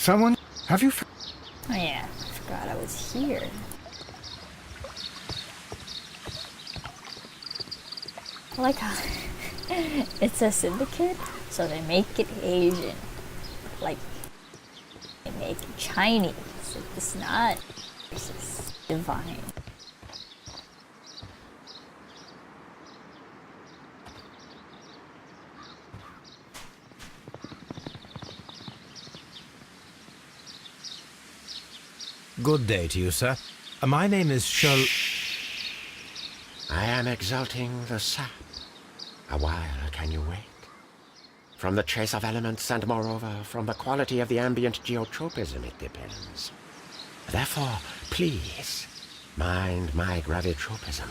Someone? Have you? Oh yeah, I forgot I was here. I like how it's a syndicate, so they make it Asian. Like, they make it Chinese. It's not. It's divine. Good day to you, sir. My name is Sherlock. I am exalting the sap. A while can you wait? From the trace of elements and moreover from the quality of the ambient geotropism it depends. Therefore, please, mind my gravitropism.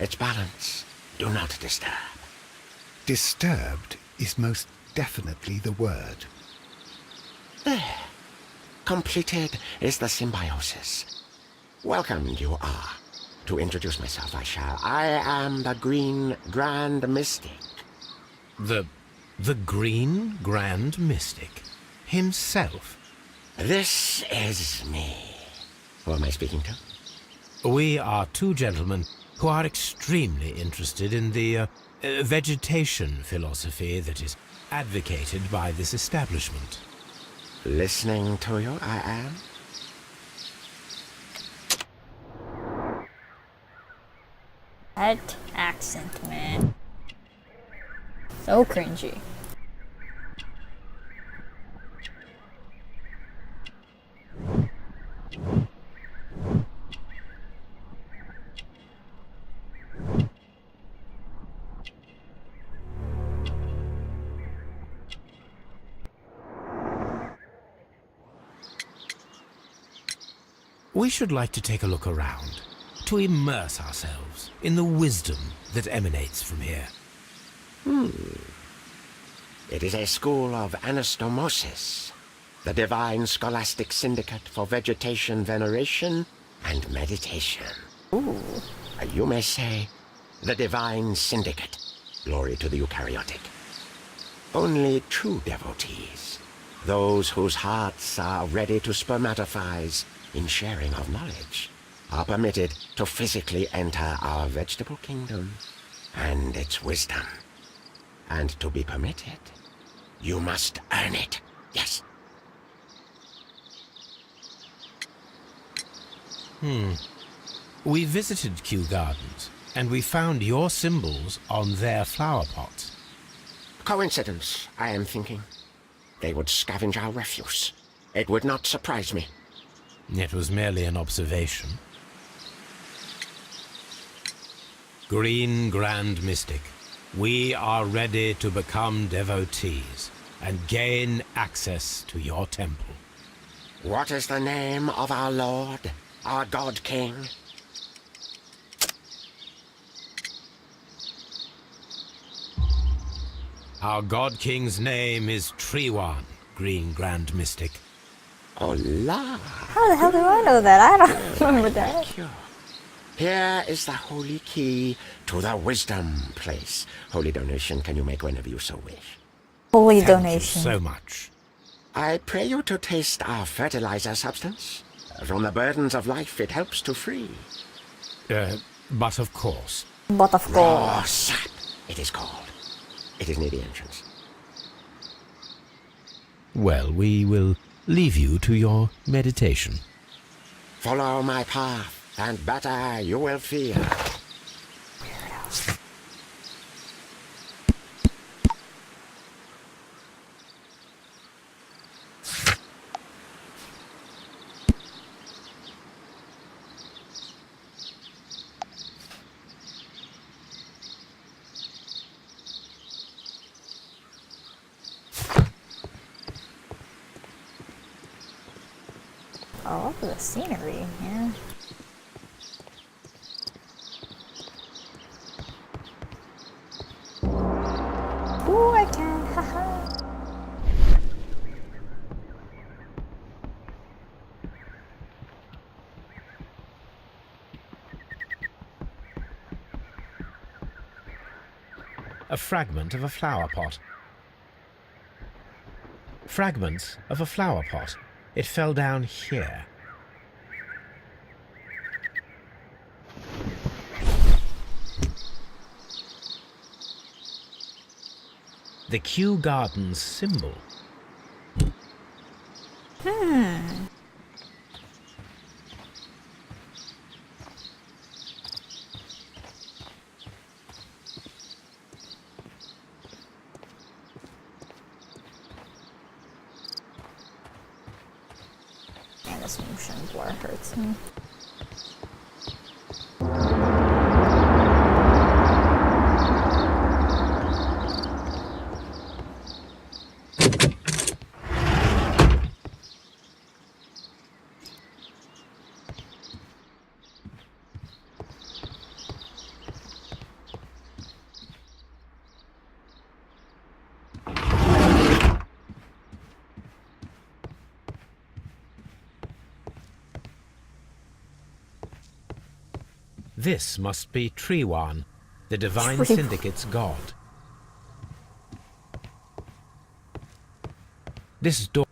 Its balance, do not disturb. Disturbed is most definitely the word. There. Completed is the symbiosis. Welcomed you are. To introduce myself I shall. I am the Green Grand Mystic. The Green Grand Mystic himself. This is me. Who am I speaking to? We are two gentlemen who are extremely interested in the vegetation philosophy that is advocated by this establishment. Listening to you, I am. That accent, man. So cringy. We should like to take a look around, to immerse ourselves in the wisdom that emanates from here. It is a school of anastomosis, the divine scholastic syndicate for vegetation veneration and meditation. Ooh. You may say, the divine syndicate. Glory to the eukaryotic. Only true devotees, those whose hearts are ready to spermatophize in sharing of knowledge, are permitted to physically enter our vegetable kingdom and its wisdom. And to be permitted, you must earn it. Yes. We visited Kew Gardens, and we found your symbols on their flower pots. Coincidence, I am thinking. They would scavenge our refuse. It would not surprise me. It was merely an observation. Green Grand Mystic, we are ready to become devotees and gain access to your temple. What is the name of our Lord, our God King? Our God King's name is Treewan, Green Grand Mystic. Oh, la. How the hell do I know that? I don't remember that. Thank you. Here is the holy key to the wisdom place. Holy donation can you make whenever you so wish. Holy Thank you donation. so much. I pray you to taste our fertilizer substance. From the burdens of life it helps to free. But of course. But of course. Raw sap, it is called. It is near the entrance. Well, we will leave you to your meditation. Follow my path, and better you will feel. Oh, look at the scenery, yeah. Ooh, I can, haha. A fragment of a flower pot. Fragments of a flower pot. It fell down here. The Kew Gardens symbol. Man, this motion blur hurts me. This must be Triwan, the Divine Triwan. Syndicate's god. This door...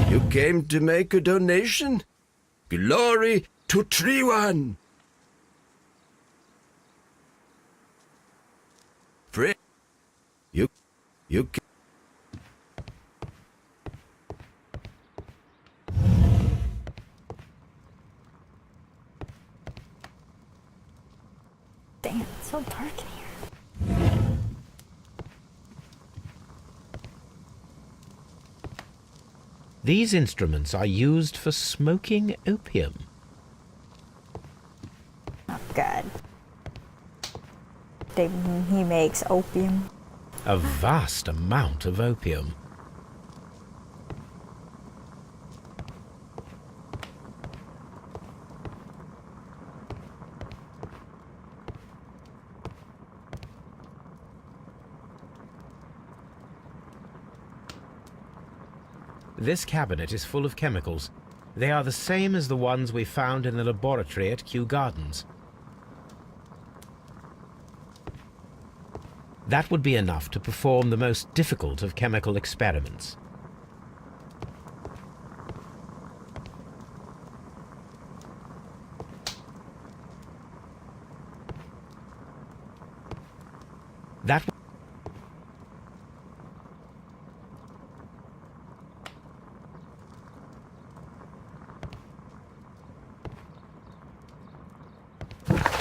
You came to make a donation? Glory to Triwan! Pray. You ca- Damn, it's so dark in here. These instruments are used for smoking opium. Oh god. He makes opium. A vast amount of opium. This cabinet is full of chemicals. They are the same as the ones we found in the laboratory at Kew Gardens. That would be enough to perform the most difficult of chemical experiments.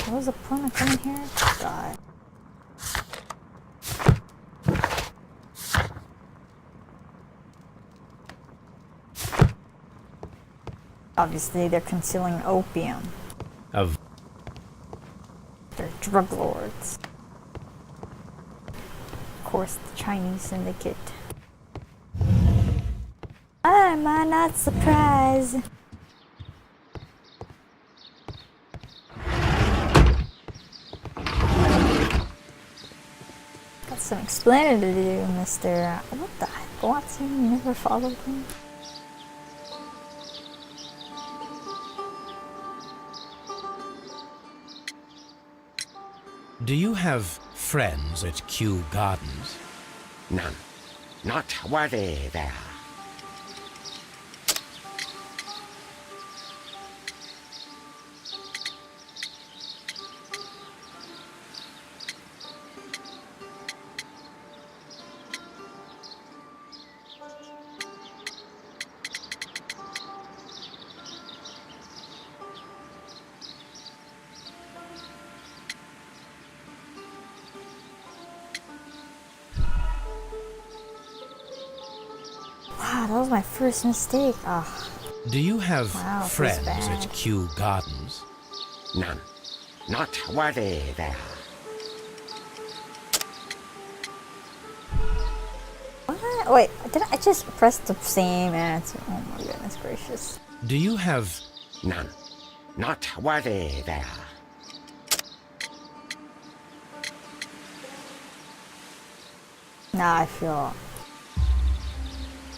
What was the point of coming here? God. Obviously, they're concealing opium. Of They're drug lords. Of course, the Chinese syndicate. Am I not surprised? Got some explaining to do, Mr. What the heck? Watson, you never followed me? Do you have friends at Kew Gardens? None. Not worthy there. Wow, that was my first mistake. Ah, Do you have Wow, feels friends bad. at Kew Gardens? None. Not worthy there. what? Wait, did I just press the same answer? Oh my goodness gracious. Do you have None. Not worthy there. Nah, I feel.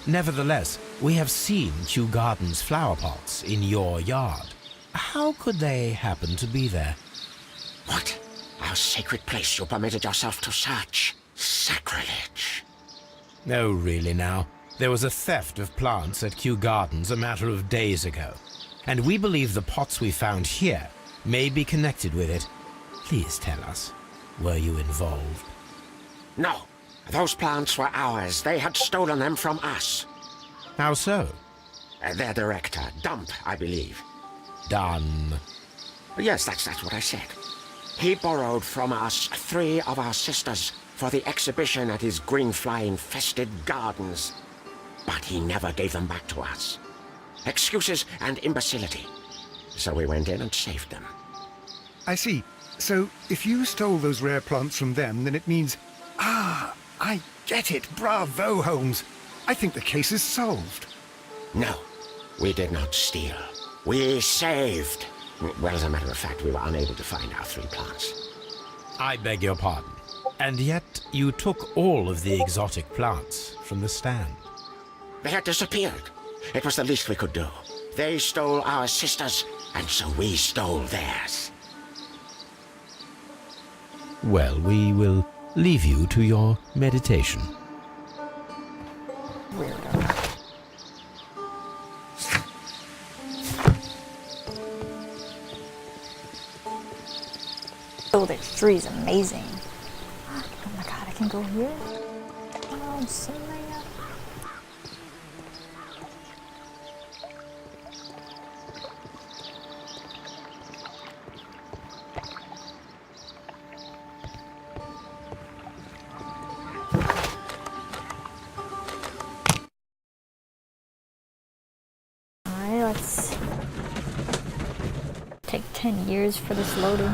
Nevertheless, we have seen Kew Gardens flower pots in your yard. How could they happen to be there? What? Our sacred place you permitted yourself to search. Sacrilege. No, really now. There was a theft of plants at Kew Gardens a matter of days ago, and we believe the pots we found here may be connected with it. Please tell us, were you involved? No. Those plants were ours. They had stolen them from us. How so? Their director, Dump, I believe. Done. Yes, that's what I said. He borrowed from us 3 of our sisters for the exhibition at his green fly-infested gardens. But he never gave them back to us. Excuses and imbecility. So we went in and saved them. I see. So, if you stole those rare plants from them, then it means... Ah, I get it. Bravo, Holmes. I think the case is solved. No, we did not steal. We saved. Well, as a matter of fact, we were unable to find our 3 plants. I beg your pardon. And yet you took all of the exotic plants from the stand. They had disappeared. It was the least we could do. They stole our sisters, and so we stole theirs. Well, we will leave you to your meditation. Weirdo. Oh, this tree is amazing. Oh my god, I can go here? Oh, so many. Alright, let's take 10 years for this loading.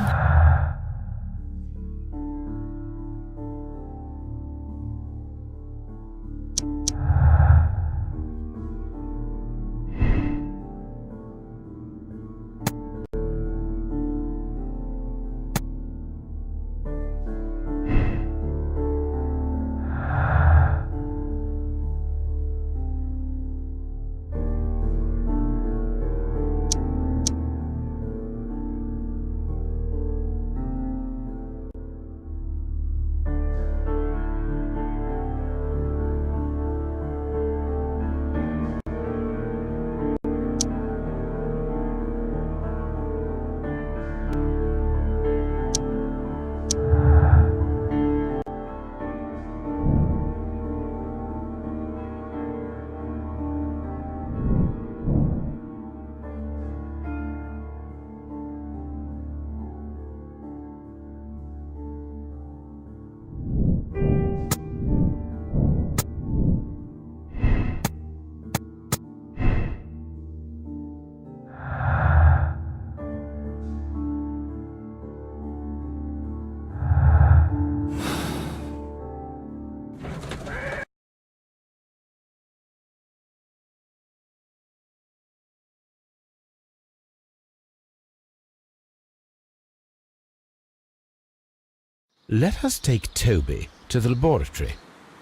Let us take Toby to the laboratory.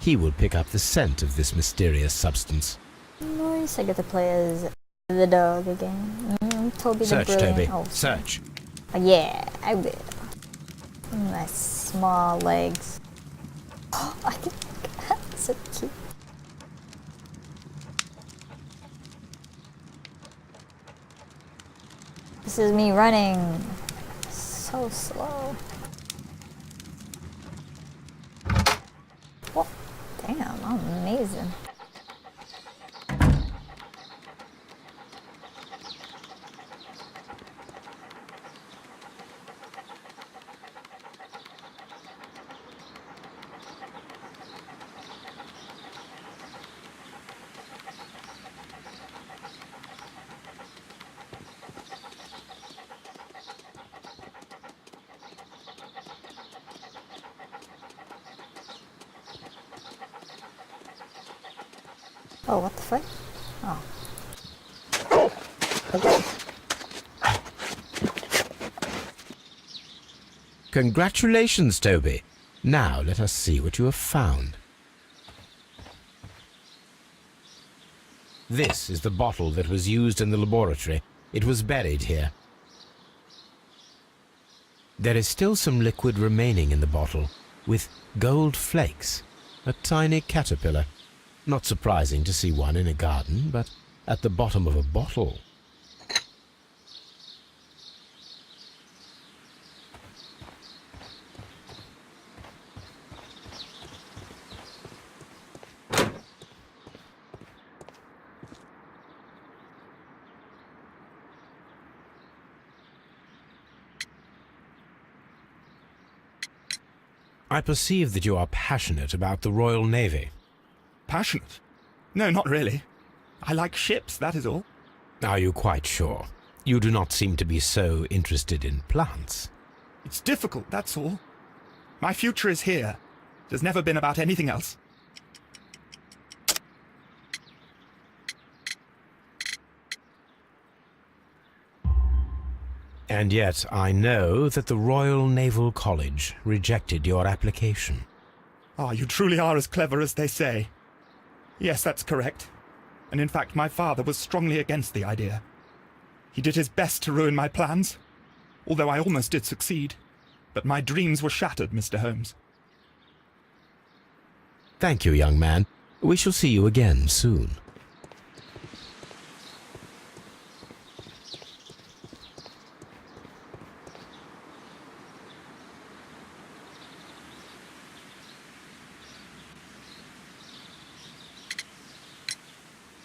He will pick up the scent of this mysterious substance. Nice, I get to play as the dog again. Toby Search, the Brilliant. Toby. Oh, Search. yeah, I will. My small legs. Oh, I can. So cute. This is me running so slow. Whoa, damn, I'm amazing. Oh, what the fuck? Oh. Congratulations, Toby. Now let us see what you have found. This is the bottle that was used in the laboratory. It was buried here. There is still some liquid remaining in the bottle, with gold flakes, a tiny caterpillar. Not surprising to see one in a garden, but at the bottom of a bottle. I perceive that you are passionate about the Royal Navy. Passionate? No, not really. I like ships, that is all. Are you quite sure? You do not seem to be so interested in plants. It's difficult, that's all. My future is here. It has never been about anything else. And yet I know that the Royal Naval College rejected your application. Ah, you truly are as clever as they say. Yes, that's correct. And in fact, my father was strongly against the idea. He did his best to ruin my plans, although I almost did succeed. But my dreams were shattered, Mr. Holmes. Thank you, young man. We shall see you again soon.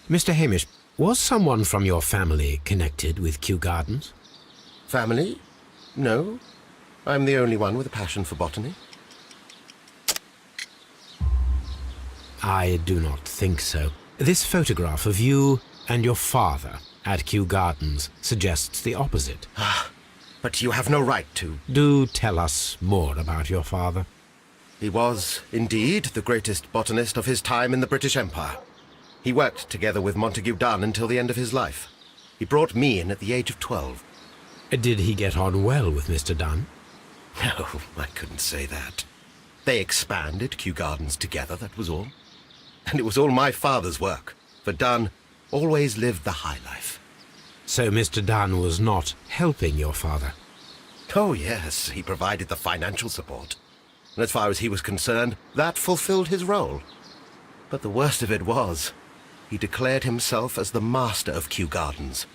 Mr. Hamish, was someone from your family connected with Kew Gardens? Family? No. I'm the only one with a passion for botany. I do not think so. This photograph of you and your father at Kew Gardens suggests the opposite. But you have no right to. Do tell us more about your father. He was, indeed, the greatest botanist of his time in the British Empire. He worked together with Montague Dunn until the end of his life. He brought me in at the age of 12. Did he get on well with Mr. Dunn? No, I couldn't say that. They expanded Kew Gardens together, that was all. And it was all my father's work, for Dunn always lived the high life. So Mr. Dunn was not helping your father? Oh, yes, he provided the financial support. And as far as he was concerned, that fulfilled his role. But the worst of it was, he declared himself as the master of Kew Gardens.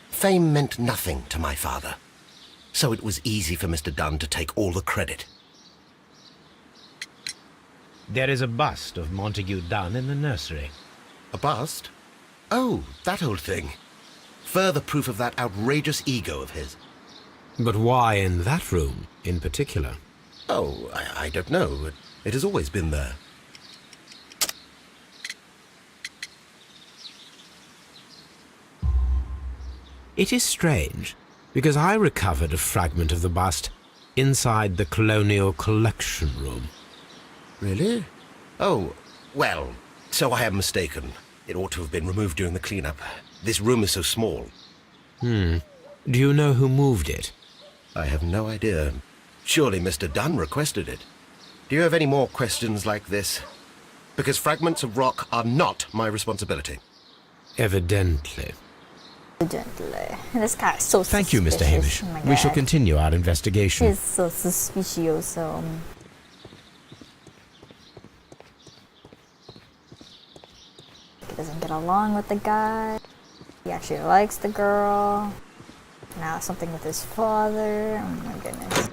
Fame meant nothing to my father, so it was easy for Mr. Dunn to take all the credit. There is a bust of Montague Dunn in the nursery. A bust? Oh, that old thing. Further proof of that outrageous ego of his. But why in that room in particular? Oh, I don't know. It has always been there. It is strange, because I recovered a fragment of the bust inside the Colonial Collection Room. Really? Oh, well, so I am mistaken. It ought to have been removed during the cleanup. This room is so small. Do you know who moved it? I have no idea. Surely Mr. Dunn requested it. Do you have any more questions like this? Because fragments of rock are not my responsibility. Evidently. Gently. This guy is so Thank you, Mr. Hamish. suspicious. Oh my We shall God. continue our investigation. He's so suspicious. He doesn't get along with the guy. He actually likes the girl. Now something with his father. Oh my goodness.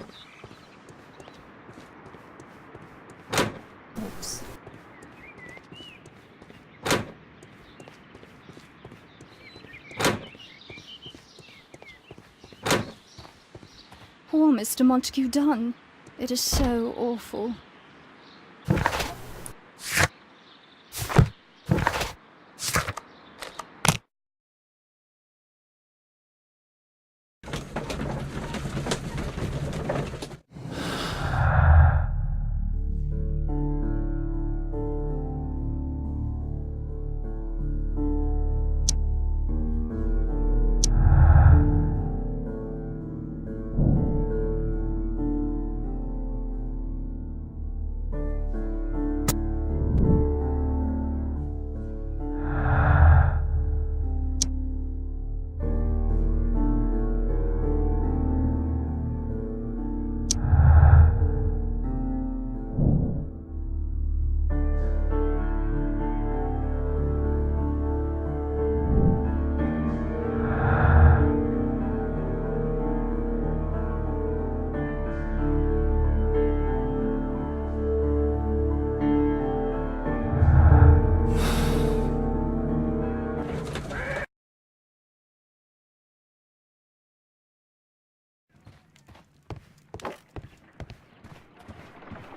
Oops. Poor Mr. Montague Dunn. It is so awful.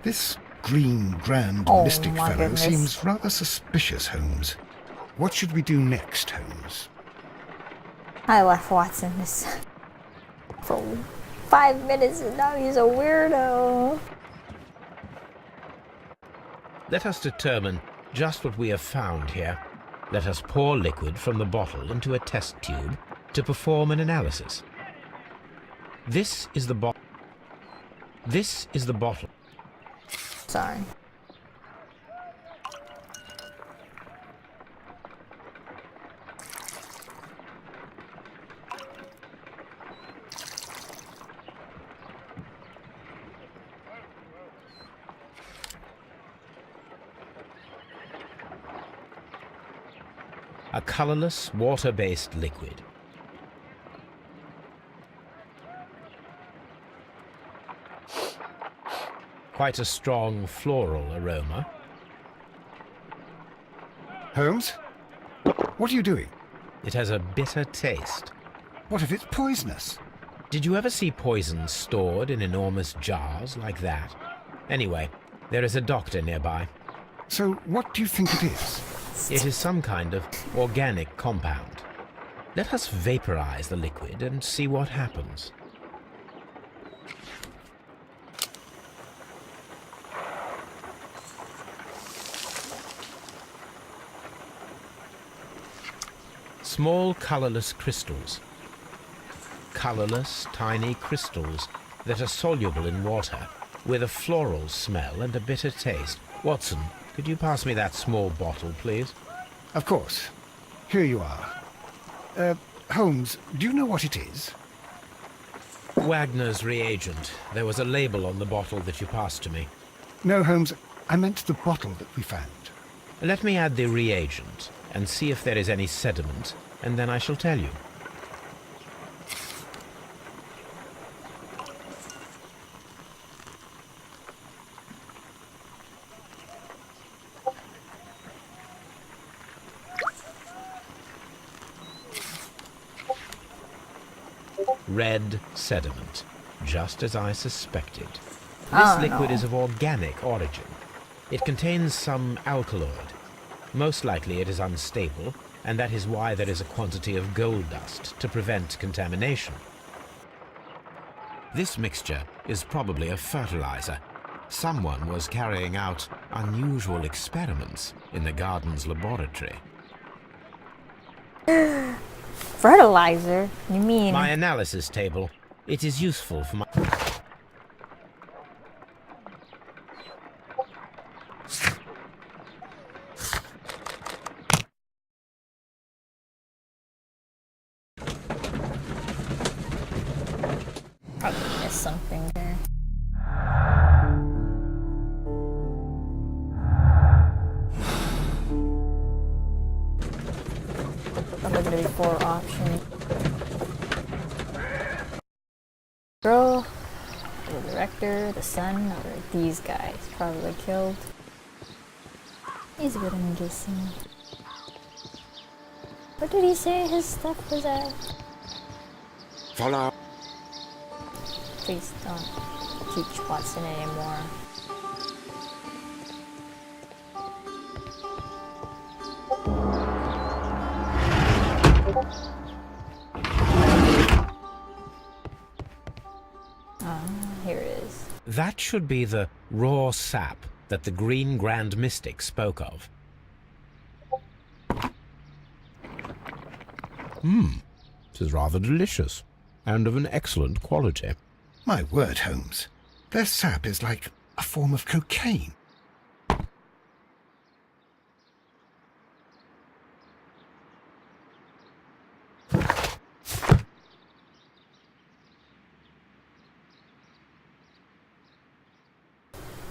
This green grand Oh, mystic my fellow goodness. seems rather suspicious, Holmes. What should we do next, Holmes? I left Watson this for 5 minutes and now he's a weirdo. Let us determine just what we have found here. Let us pour liquid from the bottle into a test tube to perform an analysis. This is the bottle. This is the bottle. Sorry. A colorless, water-based liquid. Quite a strong floral aroma. Holmes? What are you doing? It has a bitter taste. What if it's poisonous? Did you ever see poison stored in enormous jars like that? Anyway, there is a doctor nearby. So what do you think it is? It is some kind of organic compound. Let us vaporize the liquid and see what happens. Small colorless crystals. Colorless, tiny crystals that are soluble in water, with a floral smell and a bitter taste. Watson, could you pass me that small bottle, please? Of course. Here you are. Holmes, do you know what it is? Wagner's reagent. There was a label on the bottle that you passed to me. No, Holmes, I meant the bottle that we found. Let me add the reagent and see if there is any sediment, and then I shall tell you. Red sediment, just as I suspected. This liquid is of organic origin. It contains some alkaloid. Most likely it is unstable, and that is why there is a quantity of gold dust to prevent contamination. This mixture is probably a fertilizer. Someone was carrying out unusual experiments in the garden's laboratory. Fertilizer? You mean? My analysis table. It is useful for my... missed something there. Probably gonna be 4 options. Girl, the director, the son, or these guys probably killed. He's what I'm guessing. Where did he say his stuff was at? Follow. Please don't teach Watson anymore. Here it is. That should be the raw sap that the Green Grand Mystic spoke of. This is rather delicious, and of an excellent quality. My word, Holmes. Their sap is like a form of cocaine.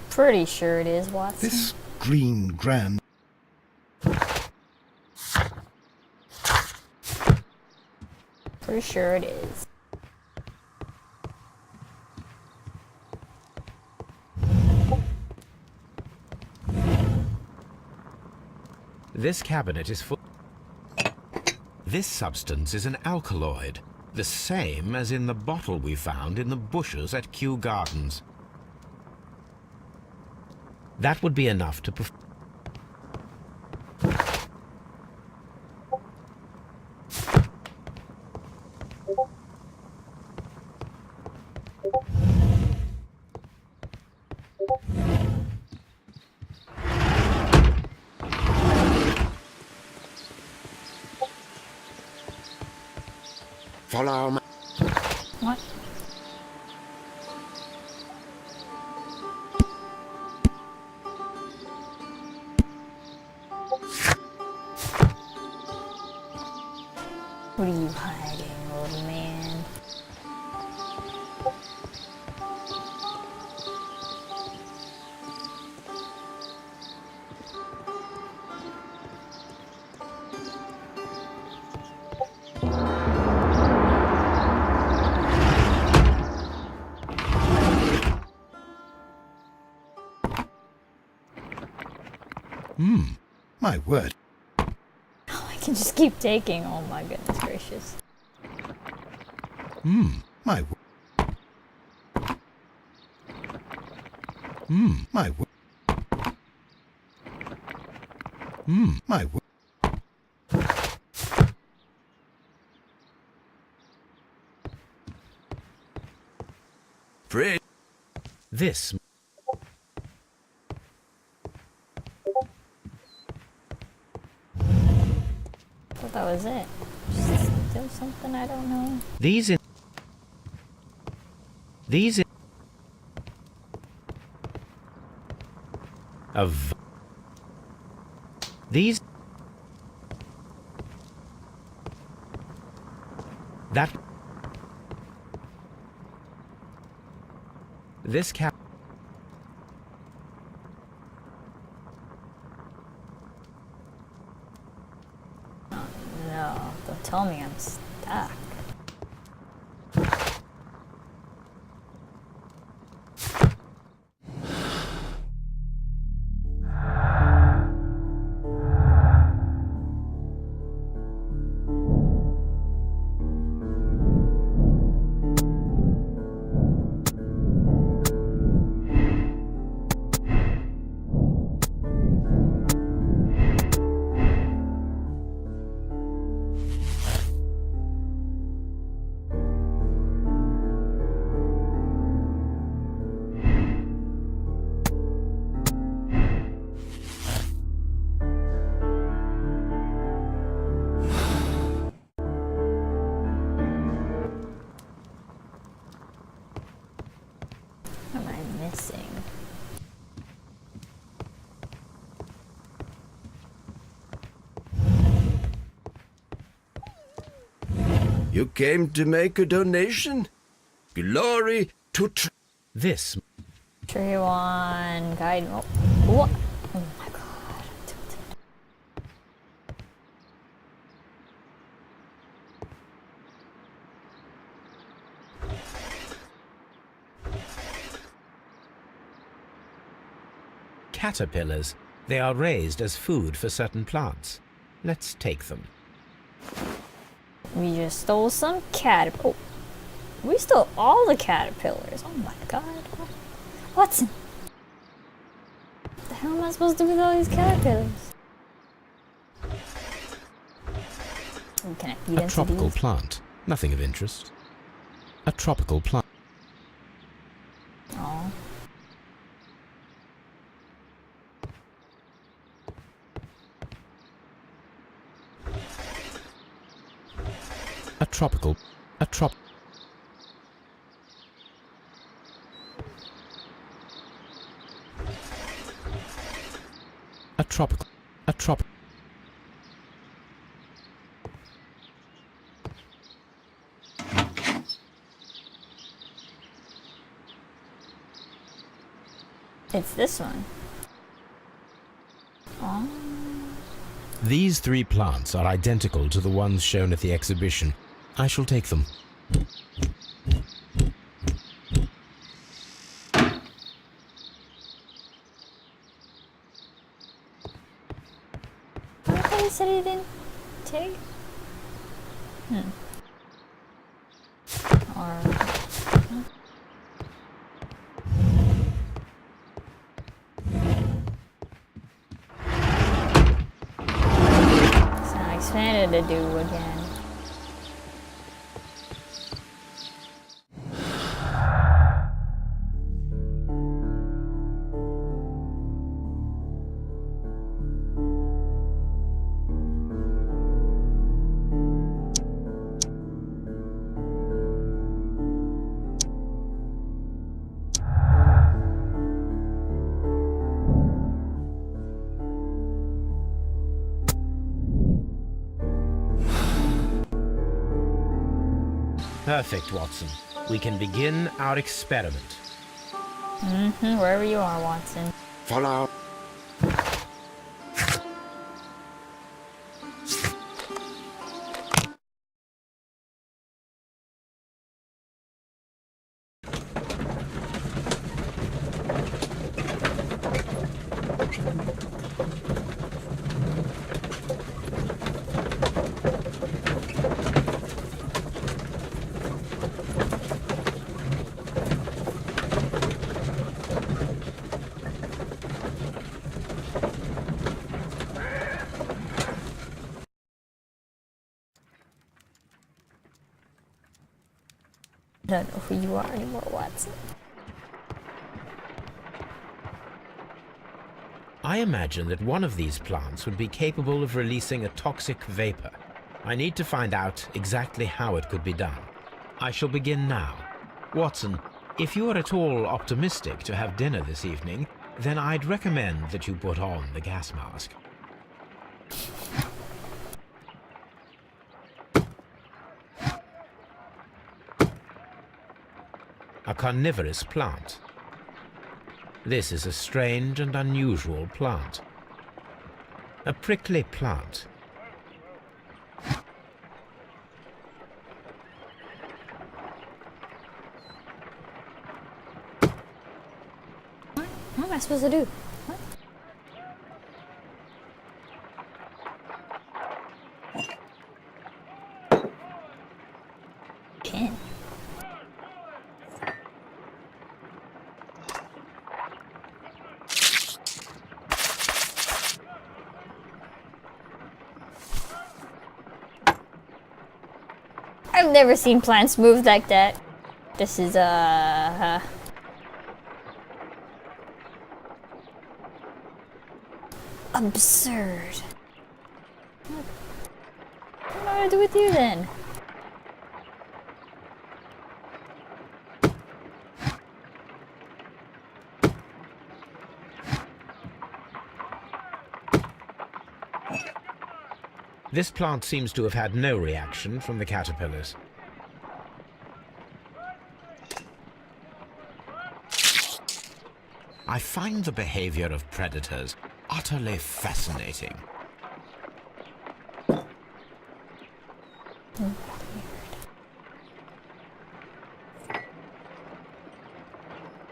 Pretty sure it is, Watson. This Green Grand... Pretty sure it is. This cabinet is full. This substance is an alkaloid, the same as in the bottle we found in the bushes at Kew Gardens. That would be enough to Follow my... What? What are you hiding, old man? My word. I can just keep taking. Oh my goodness gracious. My word. My word. My word. This I thought that was it. Just still something I don't know. these of these that this cap No, don't tell me I'm stuck. What am I missing? You came to make a donation? Glory This Tree one guide. Oh, what? Oh my god. caterpillars. They are raised as food for certain plants. Let's take them. We just stole some caterpillar. Oh, we stole all the caterpillars. Oh my god. Watson. What the hell am I supposed to do with all these caterpillars? Oh, can I feed A into tropical these? plant. Nothing of interest. A tropical plant. Oh. A tropical. A trop. A tropical. A trop. It's this one. Oh. These three plants are identical to the ones shown at the exhibition. I shall take them. I thought he said he didn't take. Or. So I expanded to do again. Perfect, Watson. We can begin our experiment. Wherever you are, Watson. Follow. I don't know who you are anymore, Watson. I imagine that one of these plants would be capable of releasing a toxic vapor. I need to find out exactly how it could be done. I shall begin now. Watson, if you are at all optimistic to have dinner this evening, then I'd recommend that you put on the gas mask. A carnivorous plant. This is a strange and unusual plant. A prickly plant. What am I supposed to do? What? Pin. I've never seen plants move like that. This is absurd. What am I gonna do with you then? This plant seems to have had no reaction from the caterpillars. I find the behavior of predators utterly fascinating.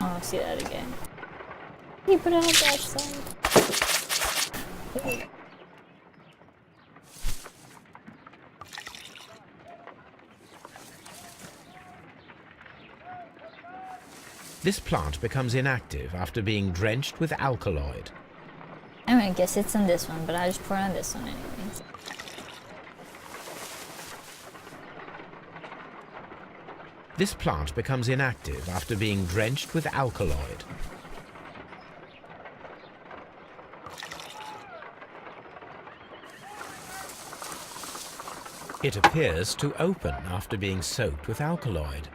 I'll see that again. You put it on that side. This plant becomes inactive after being drenched with alkaloid. I mean, I guess it's on this one, but I just put it on this one anyways. This plant becomes inactive after being drenched with alkaloid. It appears to open after being soaked with alkaloid.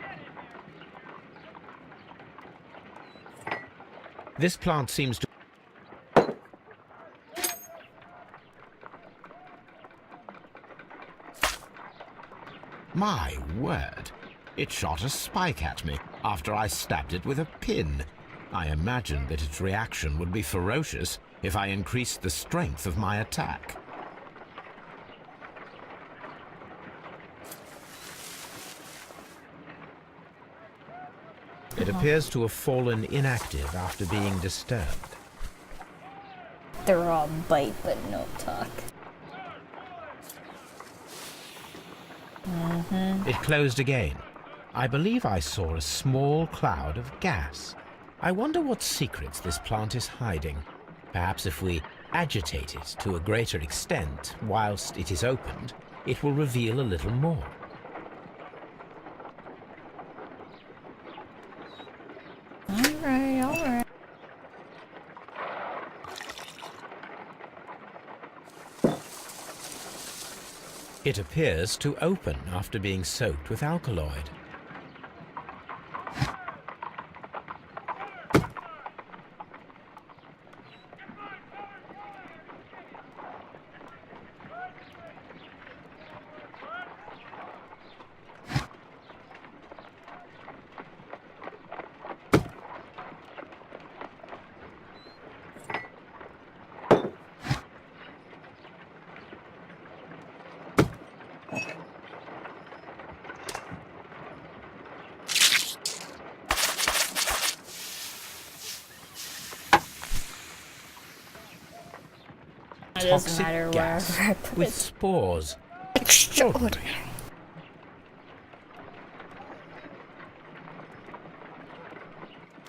This plant seems to... My word! It shot a spike at me after I stabbed it with a pin. I imagined that its reaction would be ferocious if I increased the strength of my attack. It appears to have fallen inactive after being disturbed. They're all bite but no talk. It closed again. I believe I saw a small cloud of gas. I wonder what secrets this plant is hiding. Perhaps if we agitate it to a greater extent whilst it is opened, it will reveal a little more. Alright. It appears to open after being soaked with alkaloid. It doesn't Toxic matter gas wherever I put with it. spores. Extraordinary.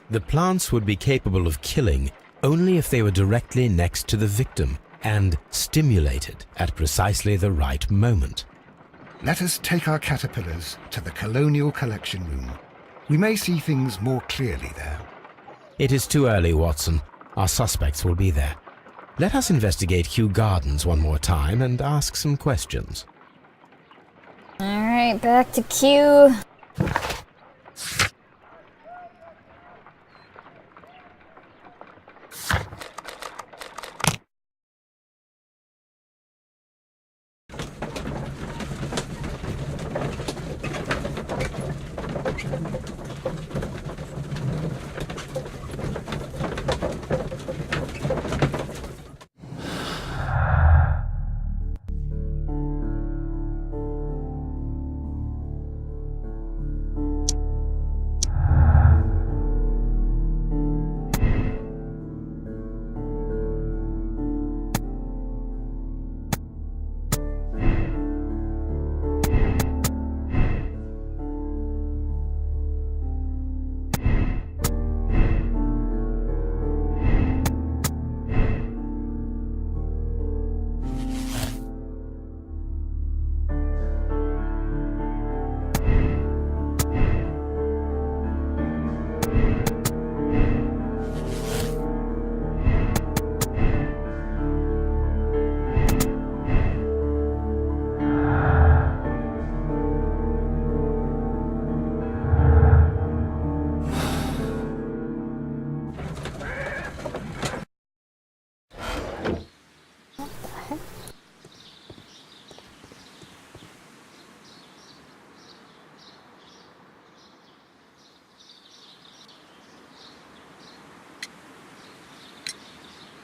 The plants would be capable of killing only if they were directly next to the victim and stimulated at precisely the right moment. Let us take our caterpillars to the Colonial Collection Room. We may see things more clearly there. It is too early, Watson. Our suspects will be there. Let us investigate Kew Gardens one more time and ask some questions. Alright, back to Q.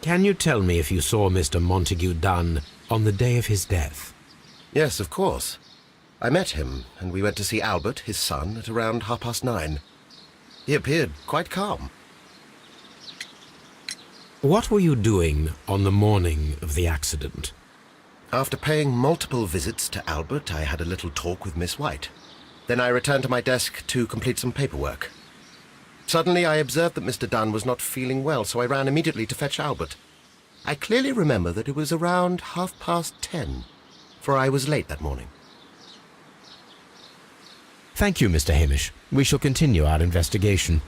Can you tell me if you saw Mr. Montague Dunn on the day of his death? Yes, of course. I met him, and we went to see Albert, his son, at around 9:30. He appeared quite calm. What were you doing on the morning of the accident? After paying multiple visits to Albert, I had a little talk with Miss White. Then I returned to my desk to complete some paperwork. Suddenly I observed that Mr. Dunn was not feeling well, so I ran immediately to fetch Albert. I clearly remember that it was around 10:30, for I was late that morning. Thank you, Mr. Hamish. We shall continue our investigation.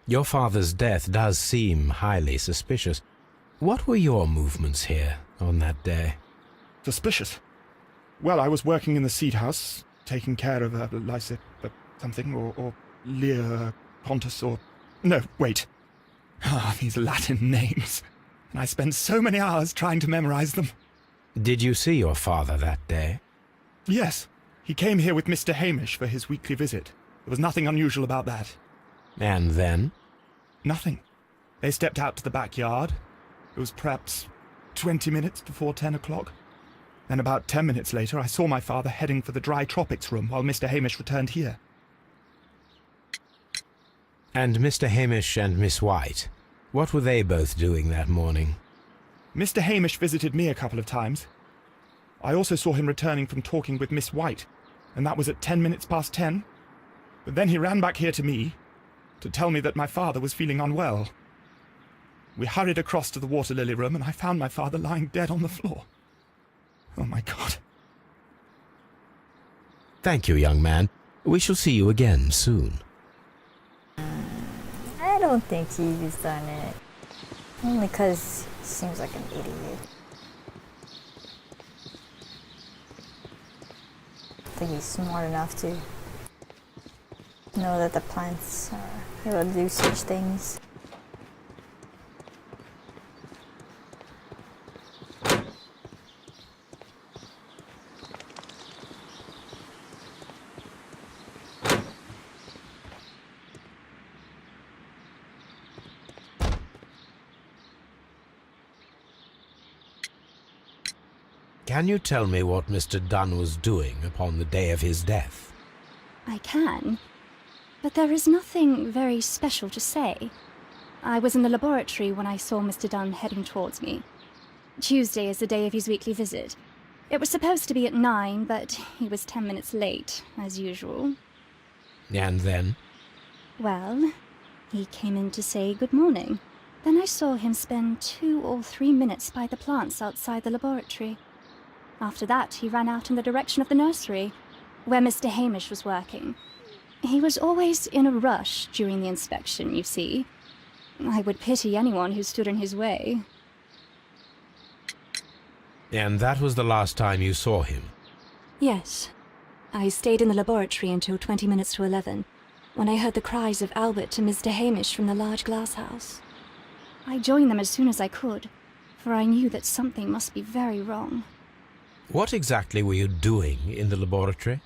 Your father's death does seem highly suspicious. What were your movements here on that day? Suspicious? Well, I was working in the seed house, taking care of something, or Lear Pontus, or... No, wait. These Latin names. And I spent so many hours trying to memorize them. Did you see your father that day? Yes. He came here with Mr. Hamish for his weekly visit. There was nothing unusual about that. And then? Nothing. They stepped out to the backyard. It was perhaps 20 minutes before 10 o'clock. Then about 10 minutes later, I saw my father heading for the dry tropics room while Mr. Hamish returned here. And Mr. Hamish and Miss White, what were they both doing that morning? Mr. Hamish visited me a couple of times. I also saw him returning from talking with Miss White, and that was at 10 minutes past 10. But then he ran back here to me to tell me that my father was feeling unwell. We hurried across to the water lily room, and I found my father lying dead on the floor. Oh, my God. Thank you, young man. We shall see you again soon. I don't think he's done it. Only because he seems like an idiot. I think he's smart enough to know that the plants are able to do such things. Can you tell me what Mr. Dunn was doing upon the day of his death? I can, but there is nothing very special to say. I was in the laboratory when I saw Mr. Dunn heading towards me. Tuesday is the day of his weekly visit. It was supposed to be at 9, but he was 10 minutes late, as usual. And then? Well, he came in to say good morning. Then I saw him spend 2 or 3 minutes by the plants outside the laboratory. After that, he ran out in the direction of the nursery, where Mr. Hamish was working. He was always in a rush during the inspection, you see. I would pity anyone who stood in his way. And that was the last time you saw him? Yes. I stayed in the laboratory until 20 minutes to 11, when I heard the cries of Albert and Mr. Hamish from the large glass house. I joined them as soon as I could, for I knew that something must be very wrong. What exactly were you doing in the laboratory?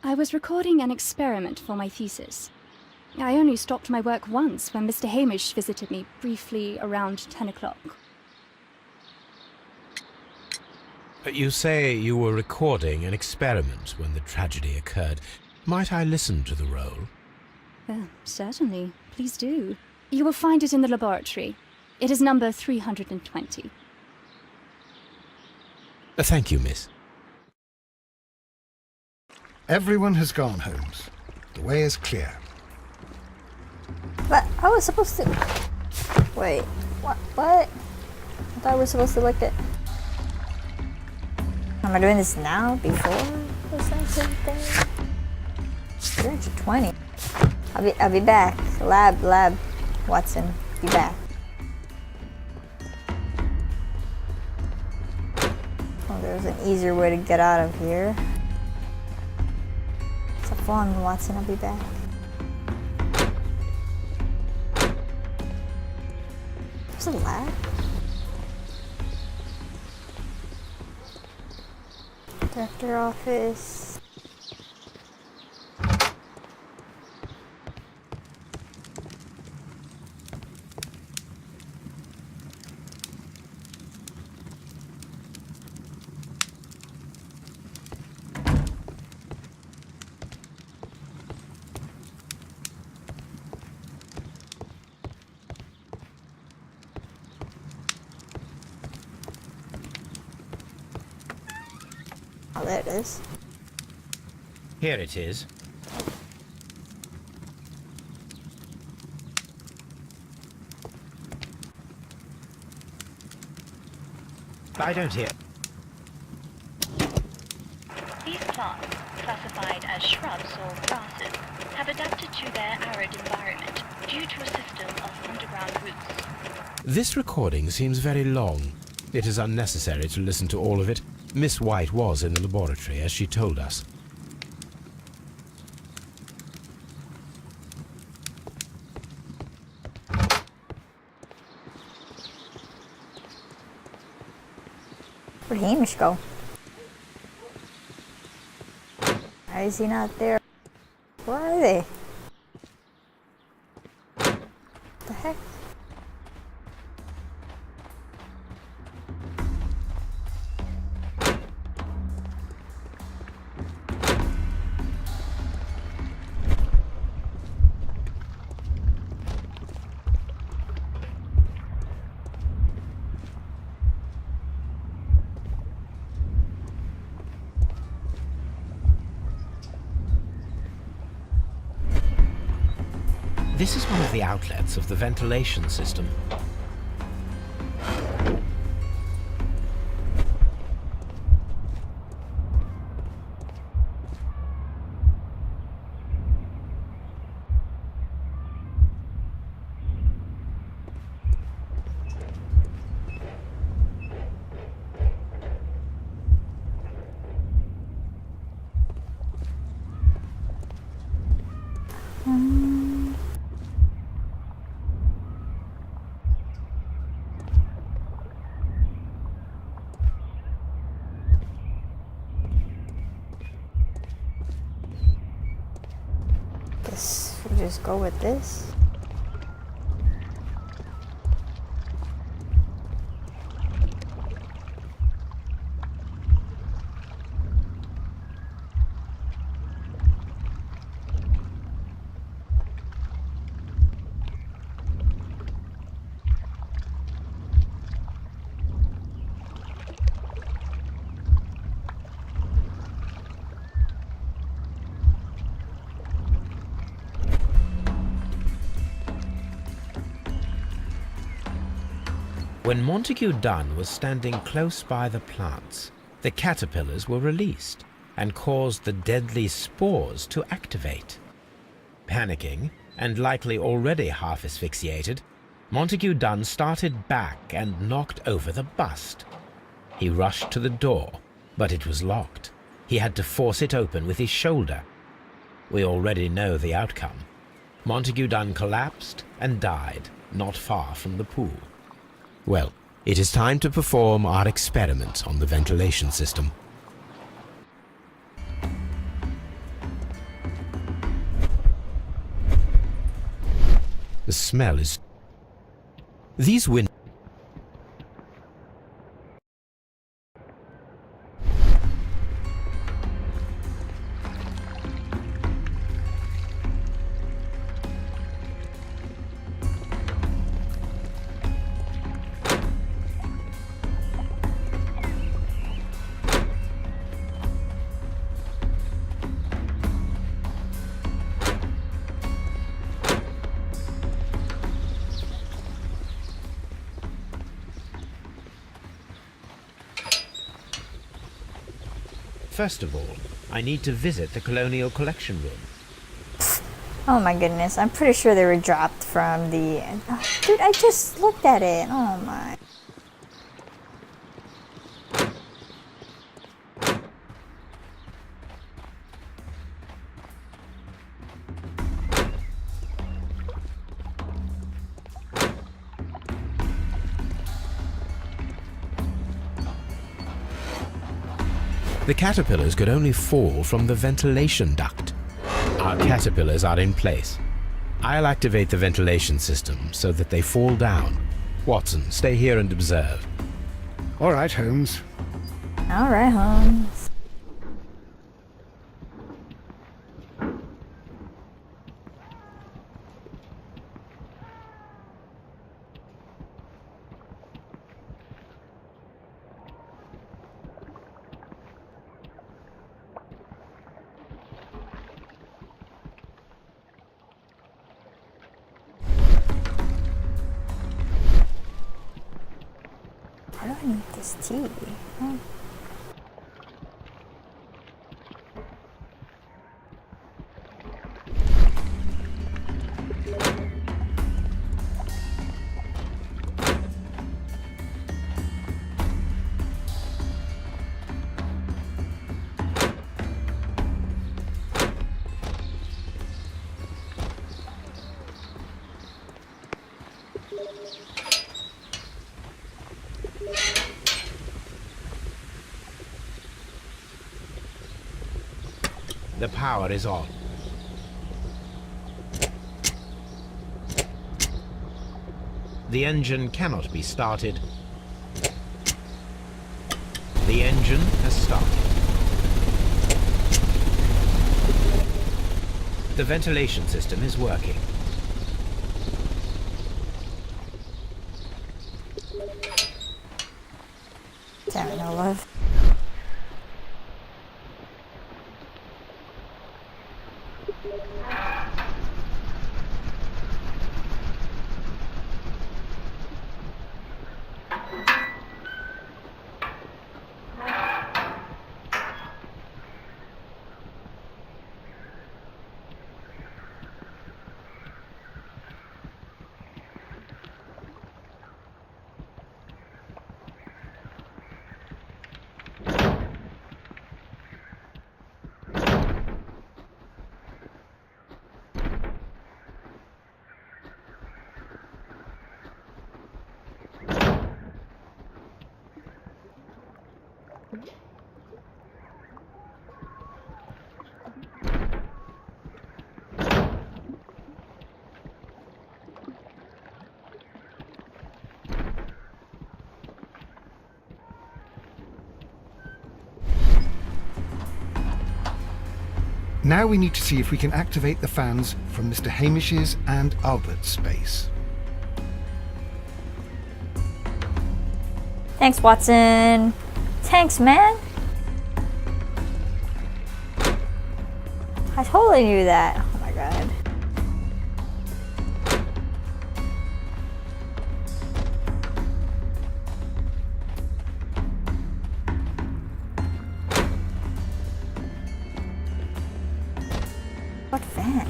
I was recording an experiment for my thesis. I only stopped my work once when Mr. Hamish visited me briefly around 10 o'clock. You say you were recording an experiment when the tragedy occurred. Might I listen to the roll? Certainly. Please do. You will find it in the laboratory. It is number 320. Thank you, miss. Everyone has gone, Holmes. The way is clear. But I was supposed to... Wait, what? I thought we were supposed to look at... Am I doing this now? Before the sensitive thing? 320. I'll be back. Lab, Watson. Be back. Oh, there's an easier way to get out of here. Have fun, Watson. I'll be back. There's a lab. Director office. Oh, there it is. Here it is. I don't hear. These plants, classified as shrubs or grasses, have adapted to their arid environment due to a system of underground roots. This recording seems very long. It is unnecessary to listen to all of it. Miss White was in the laboratory, as she told us. Where'd Hamish go? Why is he not there? Where are they? What the heck? This is one of the outlets of the ventilation system. Guess we just go with this. When Montague Dunn was standing close by the plants, the caterpillars were released and caused the deadly spores to activate. Panicking, and likely already half asphyxiated, Montague Dunn started back and knocked over the bust. He rushed to the door, but it was locked. He had to force it open with his shoulder. We already know the outcome. Montague Dunn collapsed and died not far from the pool. Well, it is time to perform our experiment on the ventilation system. The smell is... These windows... First of all, I need to visit the Colonial Collection Room. Oh my goodness, I'm pretty sure they were dropped from the... Oh, dude, I just looked at it. Oh my... The caterpillars could only fall from the ventilation duct. Our caterpillars are in place. I'll activate the ventilation system so that they fall down. Watson, stay here and observe. All right, Holmes. All right, Holmes. I don't need this tea. Oh. The power is on. The engine cannot be started. The engine has started. The ventilation system is working. Damn it, no love. Now we need to see if we can activate the fans from Mr. Hamish's and Albert's space. Thanks, Watson. Thanks, man. I totally knew that. Oh my god. What fans?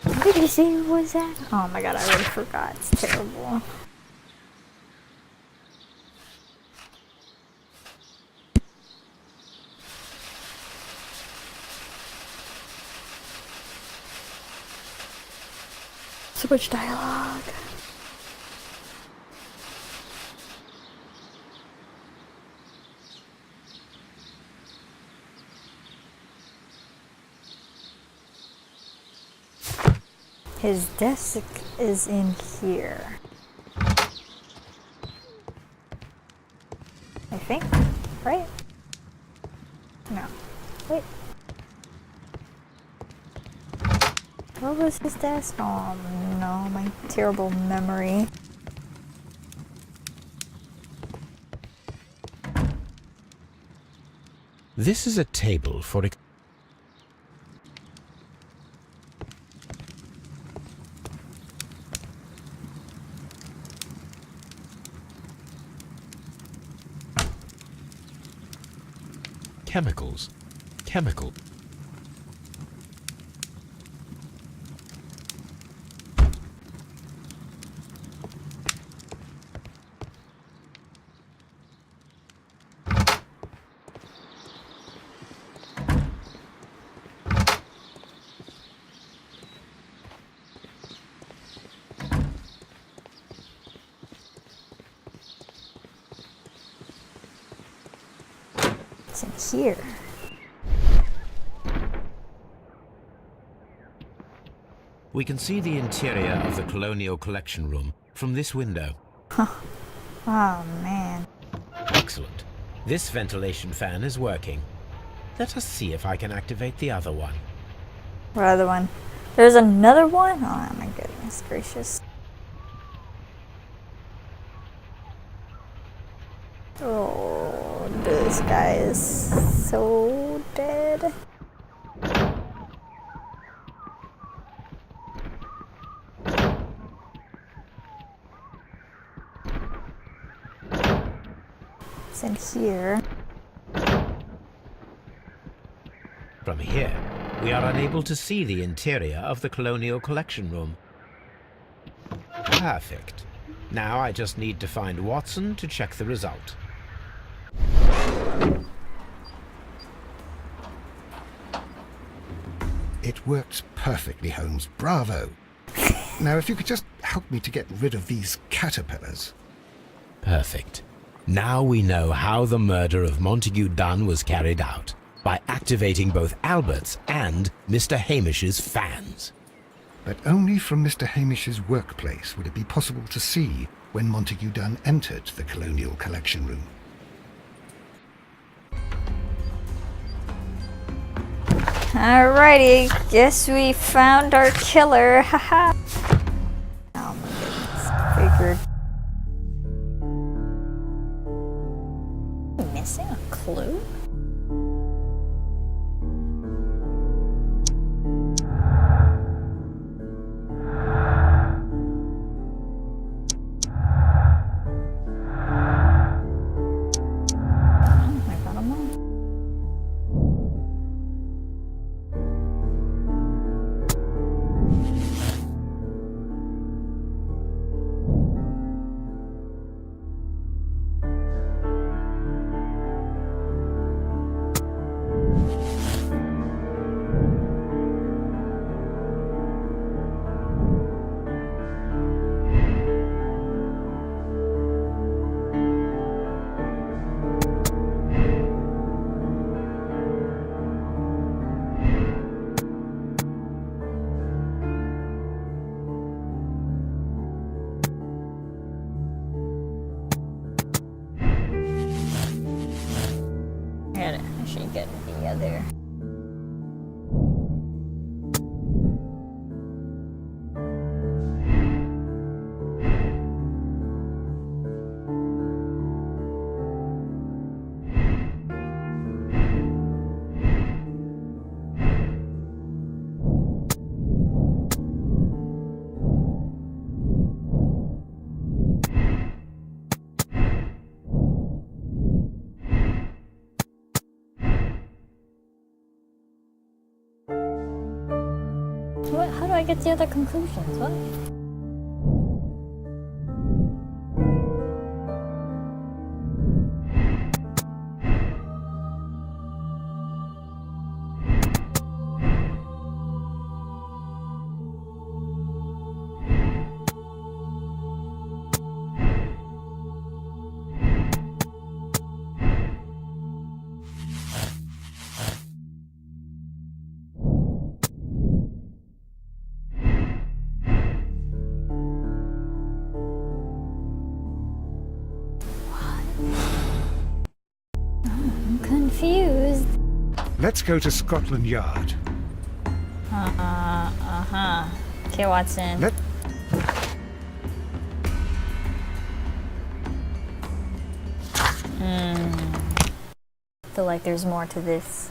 What did you say was that? Oh my god, I already forgot. It's terrible. So much dialogue. His desk is in here. I think, right? No. Wait. What was his desk? Oh no, my terrible memory. This is a table for... Chemicals. Chemical. What's in here? We can see the interior of the Colonial Collection Room from this window. Oh, man. Excellent. This ventilation fan is working. Let us see if I can activate the other one. What other one? There's another one? Oh my goodness gracious. Oh, this guy is so dead. It's in here. From here, we are unable to see the interior of the Colonial Collection Room. Perfect. Now I just need to find Watson to check the result. It works perfectly, Holmes. Bravo. Now, if you could just help me to get rid of these caterpillars. Perfect. Now we know how the murder of Montague Dunn was carried out, by activating both Albert's and Mr. Hamish's fans. But only from Mr. Hamish's workplace would it be possible to see when Montague Dunn entered the Colonial Collection Room. Alrighty, guess we found our killer. Haha. Oh my goodness. Figured. Missing a clue? I should get the other. What? How do I get the other conclusions? What? I'm confused. Let's go to Scotland Yard. Okay, Watson. Let feel like there's more to this.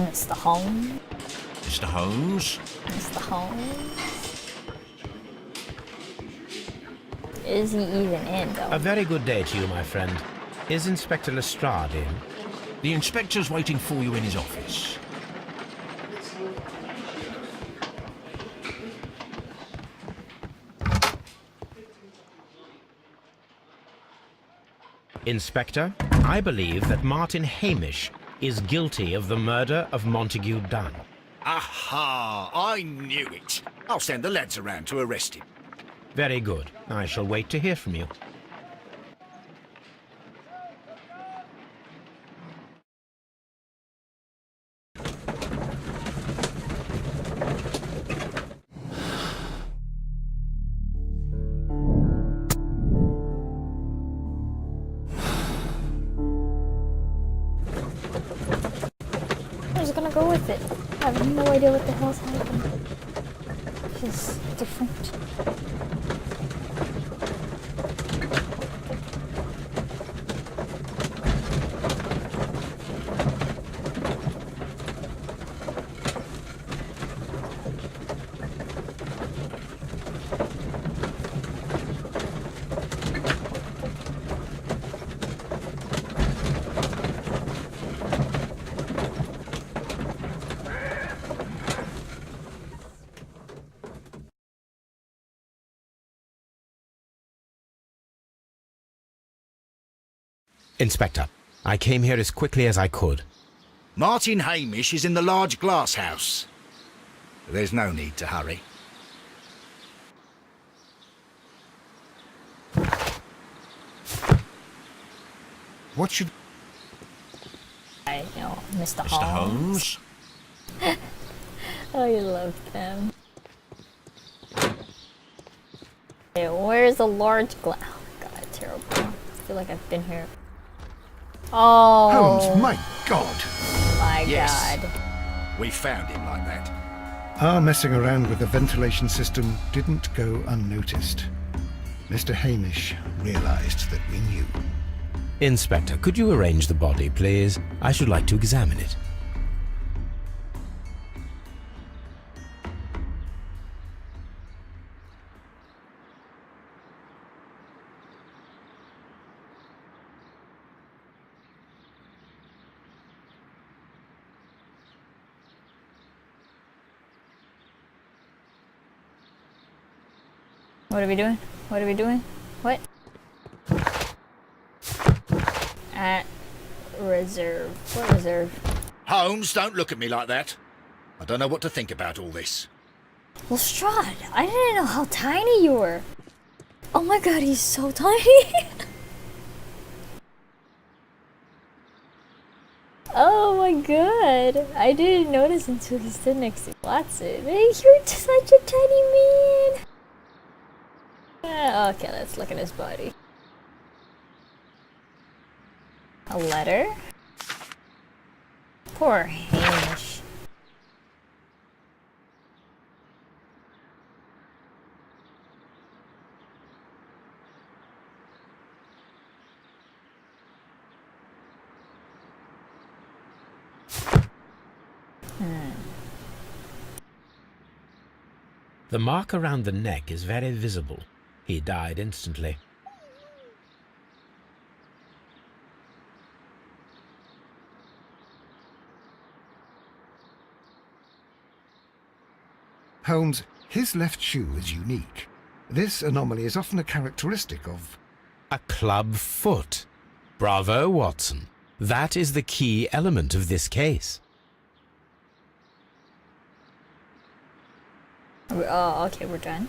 Mr. Holmes. Mr. Holmes? Mr. Holmes. Is he even in, though? A very good day to you, my friend. Is Inspector Lestrade in? The inspector's waiting for you in his office. Inspector, I believe that Martin Hamish is guilty of the murder of Montague Dunn. Aha! I knew it. I'll send the lads around to arrest him. Very good. I shall wait to hear from you. I'm just gonna go with it. I have no idea what the hell's happening. It's just different. Inspector, I came here as quickly as I could. Martin Hamish is in the large glass house. There's no need to hurry. What should... I know, Mr. Mr. Holmes. Holmes? I love them. Okay, where's the large glass? Oh my god, terrible. I feel like I've been here. Oh Holmes, my God! my Yes. god. We found him like that. Our messing around with the ventilation system didn't go unnoticed. Mr. Hamish realized that we knew. Inspector, could you arrange the body, please? I should like to examine it. What are we doing? What are we doing? What? At reserve. What reserve? Holmes, don't look at me like that. I don't know what to think about all this. Lestrade, I didn't know how tiny you were. Oh my god, he's so tiny. Oh my god. I didn't notice until he stood next to Watson. Hey, you're such a tiny man. Okay, let's look at his body. A letter? Poor Hamish. The mark around the neck is very visible. He died instantly. Holmes, his left shoe is unique. This anomaly is often a characteristic of... A club foot. Bravo, Watson. That is the key element of this case. Oh, okay, we're done.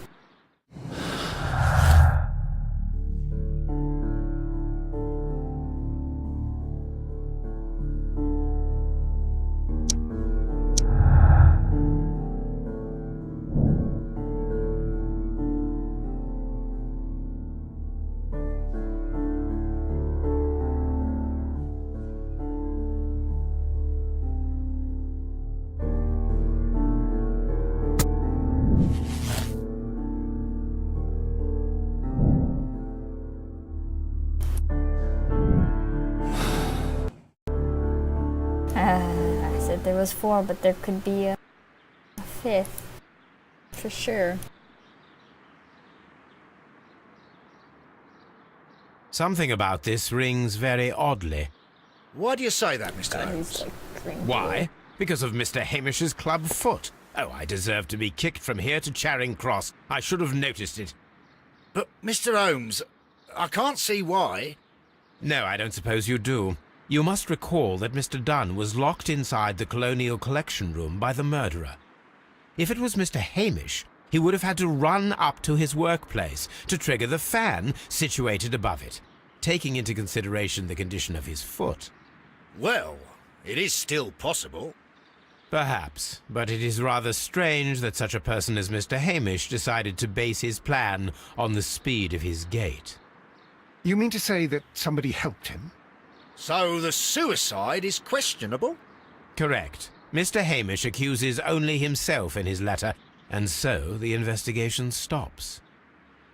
was 4, but there could be a 5th. For sure. Something about this rings very oddly. Why do you say that, Mr. Holmes? Why? Because of Mr. Hamish's club foot. Oh, I deserve to be kicked from here to Charing Cross. I should have noticed it. But, Mr. Holmes, I can't see why. No, I don't suppose you do. You must recall that Mr. Dunn was locked inside the Colonial Collection Room by the murderer. If it was Mr. Hamish, he would have had to run up to his workplace to trigger the fan situated above it, taking into consideration the condition of his foot. Well, it is still possible. Perhaps, but it is rather strange that such a person as Mr. Hamish decided to base his plan on the speed of his gait. You mean to say that somebody helped him? So the suicide is questionable? Correct. Mr. Hamish accuses only himself in his letter, and so the investigation stops.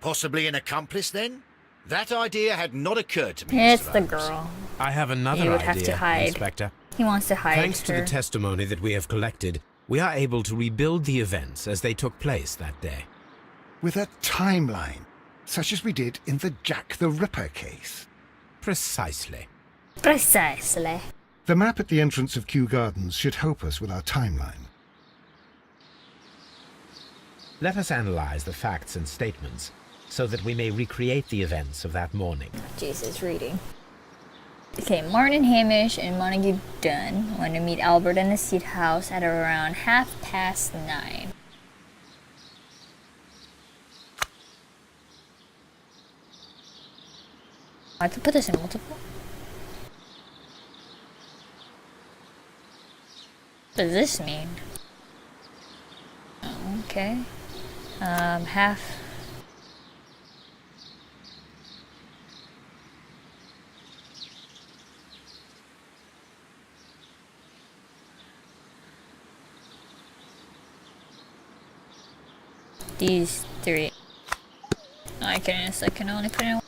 Possibly an accomplice, then? That idea had not occurred to me, It's Mr. the Holmes. girl. I have another He would idea, have to hide. Inspector. He wants to hide Thanks to her. the testimony that we have collected, we are able to rebuild the events as they took place that day. With a timeline, such as we did in the Jack the Ripper case. Precisely. Precisely. The map at the entrance of Kew Gardens should help us with our timeline. Let us analyze the facts and statements so that we may recreate the events of that morning. Jesus, reading. Okay, Martin Hamish and Montague Dunn want to meet Albert in the Seat House at around 9:30. I have to put this in multiple. What does this mean? Oh, okay. Half. These 3. I can only put in.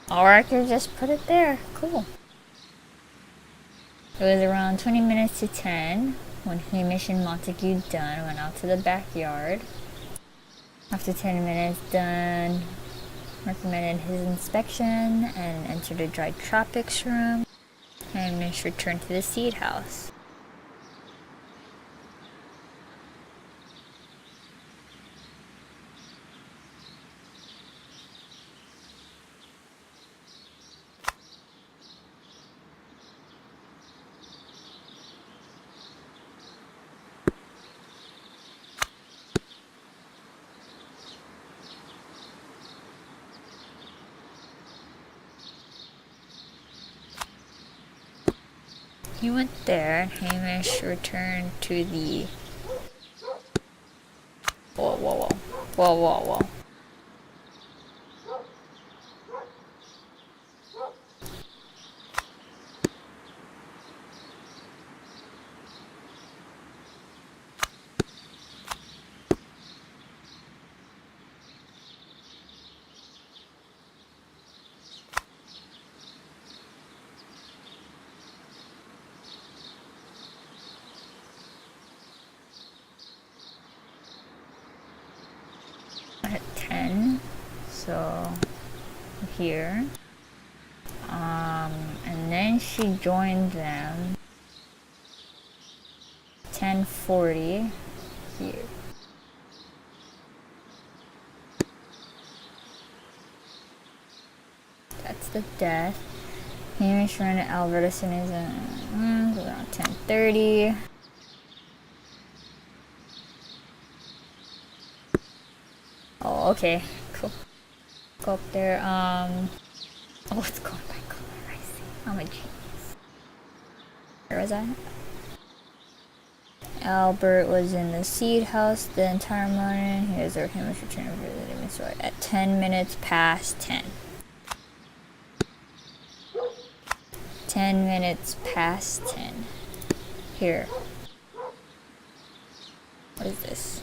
Or I could just put it there. Cool. It was around 20 minutes to 10 when Hamish and Montague Dunn went out to the backyard. After 10 minutes, Dunn recommended his inspection and entered a dry tropics room. Hamish returned to the seed house. He went there, and Hamish returned to the... Whoa, whoa, whoa. Whoa, whoa, whoa. At 10, so here, and then she joined them 10:40 here. That's the death. Hamish ran to Albert as soon as around 10:30. Oh, okay, cool. Go up there. Oh, it's going by color. I see. I'm a genius. Where was I? Albert was in the seed house the entire morning. He was him returning at 10 minutes past 10. 10 minutes past 10. Here. What is this?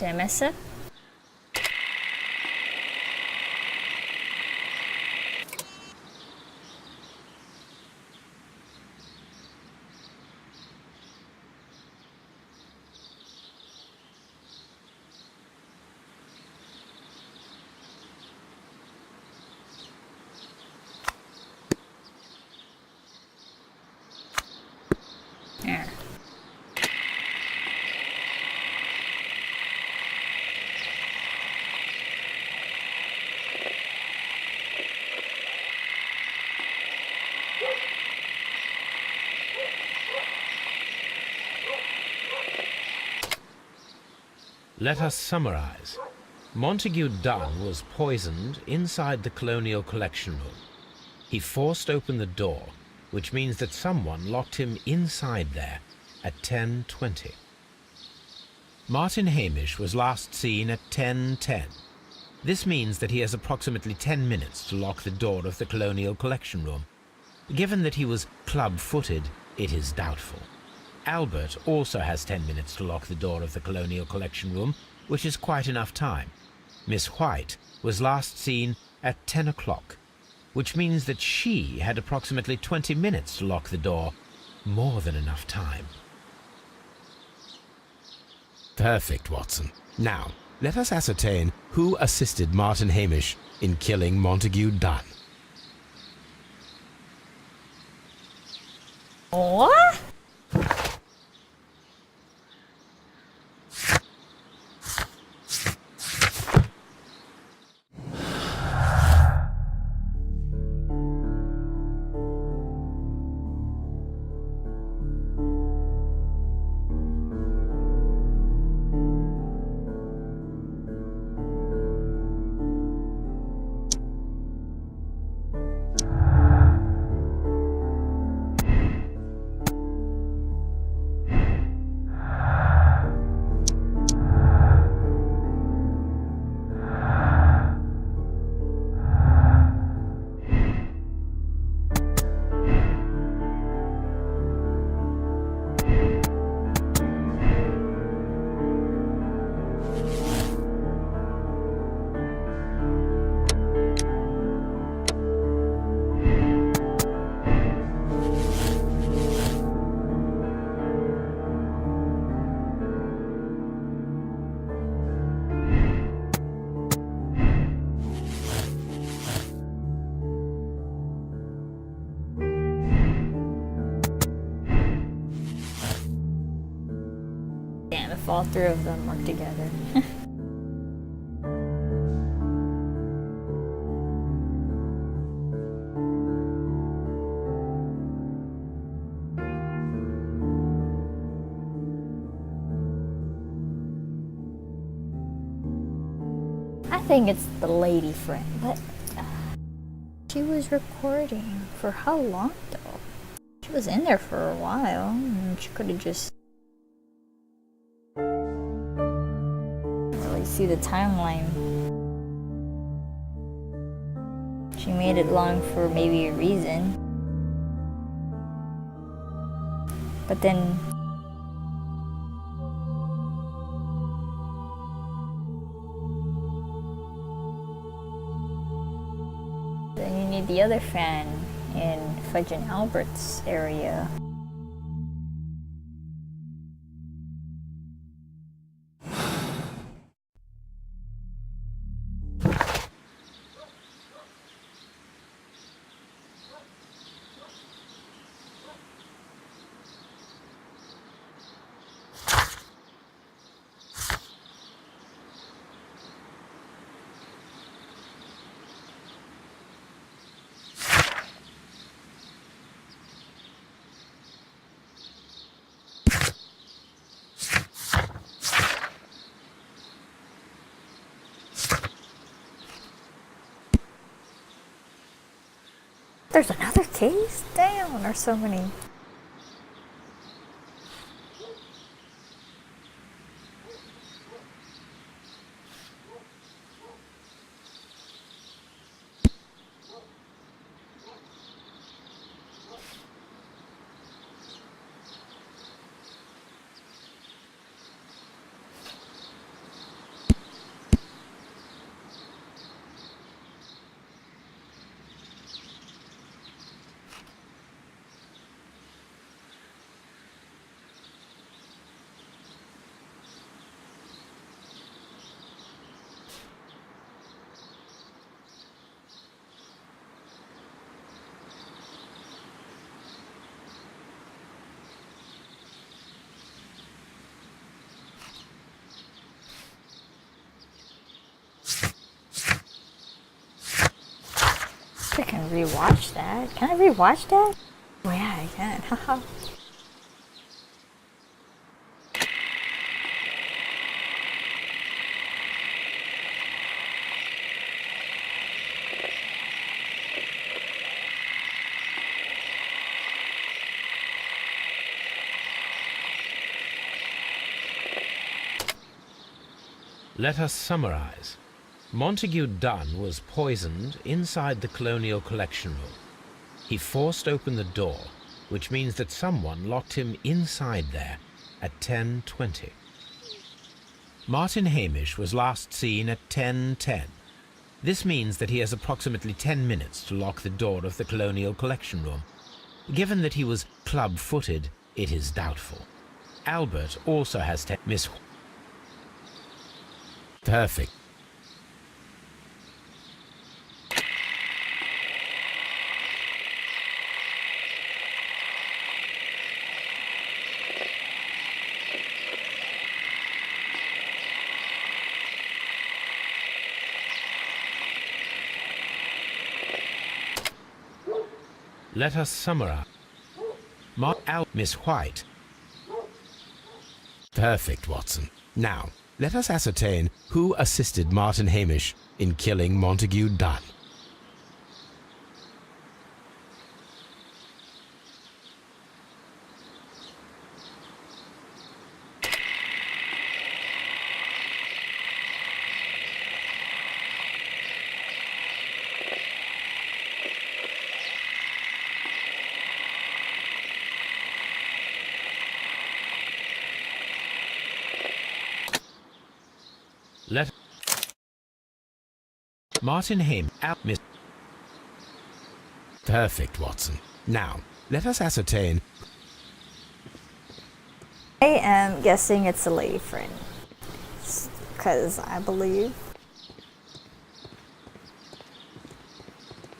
Did I mess up? There. Let us summarize. Montague Dunn was poisoned inside the Colonial Collection Room. He forced open the door, which means that someone locked him inside there at 10:20. Martin Hamish was last seen at 10:10. This means that he has approximately 10 minutes to lock the door of the Colonial Collection Room. Given that he was club-footed, it is doubtful. Albert also has 10 minutes to lock the door of the Colonial Collection Room, which is quite enough time. Miss White was last seen at 10 o'clock, which means that she had approximately 20 minutes to lock the door. More than enough time. Perfect, Watson. Now, let us ascertain who assisted Martin Hamish in killing Montague Dunn. What? Damn, if all three of them work together. I think it's the lady friend, but she was recording for how long though? She was in there for a while, and she could have just really see the timeline. She made it long for maybe a reason, but then you need the other fan in Fudge and Albert's area. There's another case? Damn, there's so many. rewatch that. Can I rewatch that? Oh yeah, I can. Haha. Let us summarize. Montague Dunn was poisoned inside the Colonial Collection Room. He forced open the door, which means that someone locked him inside there at 10:20. Martin Hamish was last seen at 10:10. This means that he has approximately 10 minutes to lock the door of the Colonial Collection Room. Given that he was club-footed, it is doubtful. Albert also has Miss... Perfect. Let us summarize. Miss White. Perfect, Watson. Now, let us ascertain who assisted Martin Hamish in killing Montague Dunn. Let Martin Hamish Miss. Perfect, Watson. Now, let us ascertain. I am guessing it's a lady friend. Because I believe.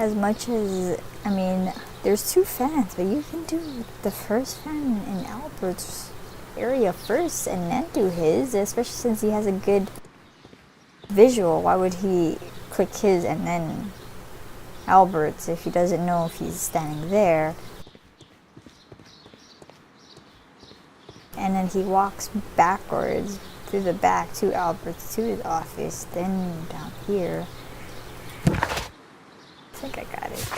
As much as, I mean, there's two fans, but you can do the first fan in Albert's area first and then do his, especially since he has a good visual. Why would he click his and then Albert's if he doesn't know if he's standing there? And then he walks backwards through the back to Albert's, to his office, then down here. I think I got it.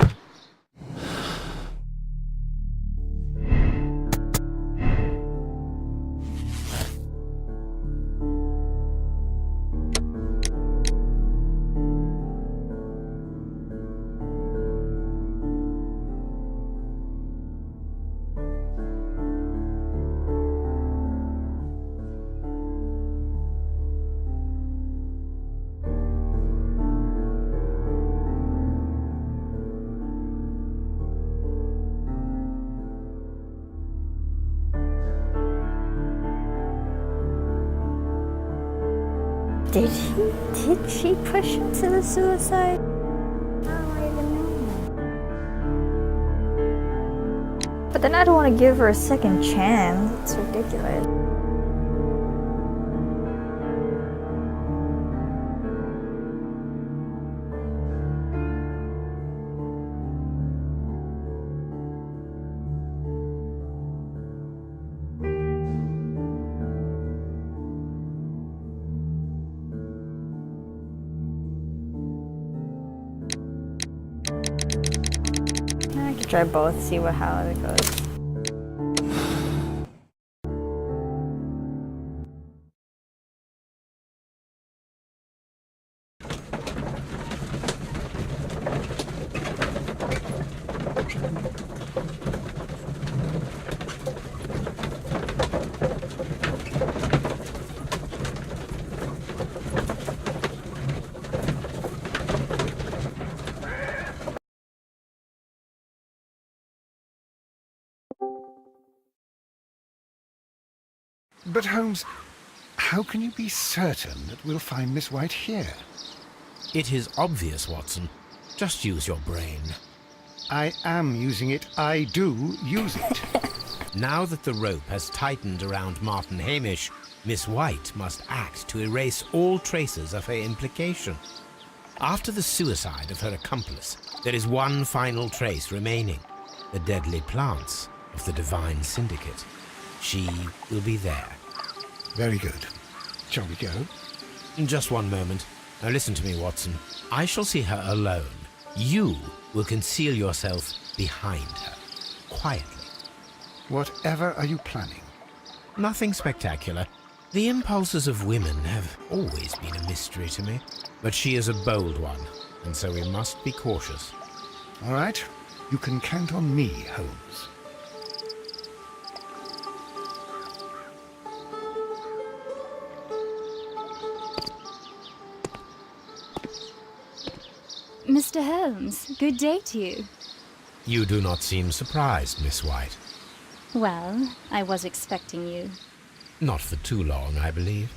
Did she push him to the suicide? I don't even know. But then I don't want to give her a second chance. It's ridiculous. I could try both, see how it goes. But Holmes, how can you be certain that we'll find Miss White here? It is obvious, Watson. Just use your brain. I am using it. I do use it. Now that the rope has tightened around Martin Hamish, Miss White must act to erase all traces of her implication. After the suicide of her accomplice, there is one final trace remaining. The deadly plants of the Divine Syndicate. She will be there. Very good. Shall we go? Just one moment. Now listen to me, Watson. I shall see her alone. You will conceal yourself behind her. Quietly. Whatever are you planning? Nothing spectacular. The impulses of women have always been a mystery to me. But she is a bold one, and so we must be cautious. All right. You can count on me, Holmes. Mr. Holmes, good day to you. You do not seem surprised, Miss White. Well, I was expecting you. Not for too long, I believe.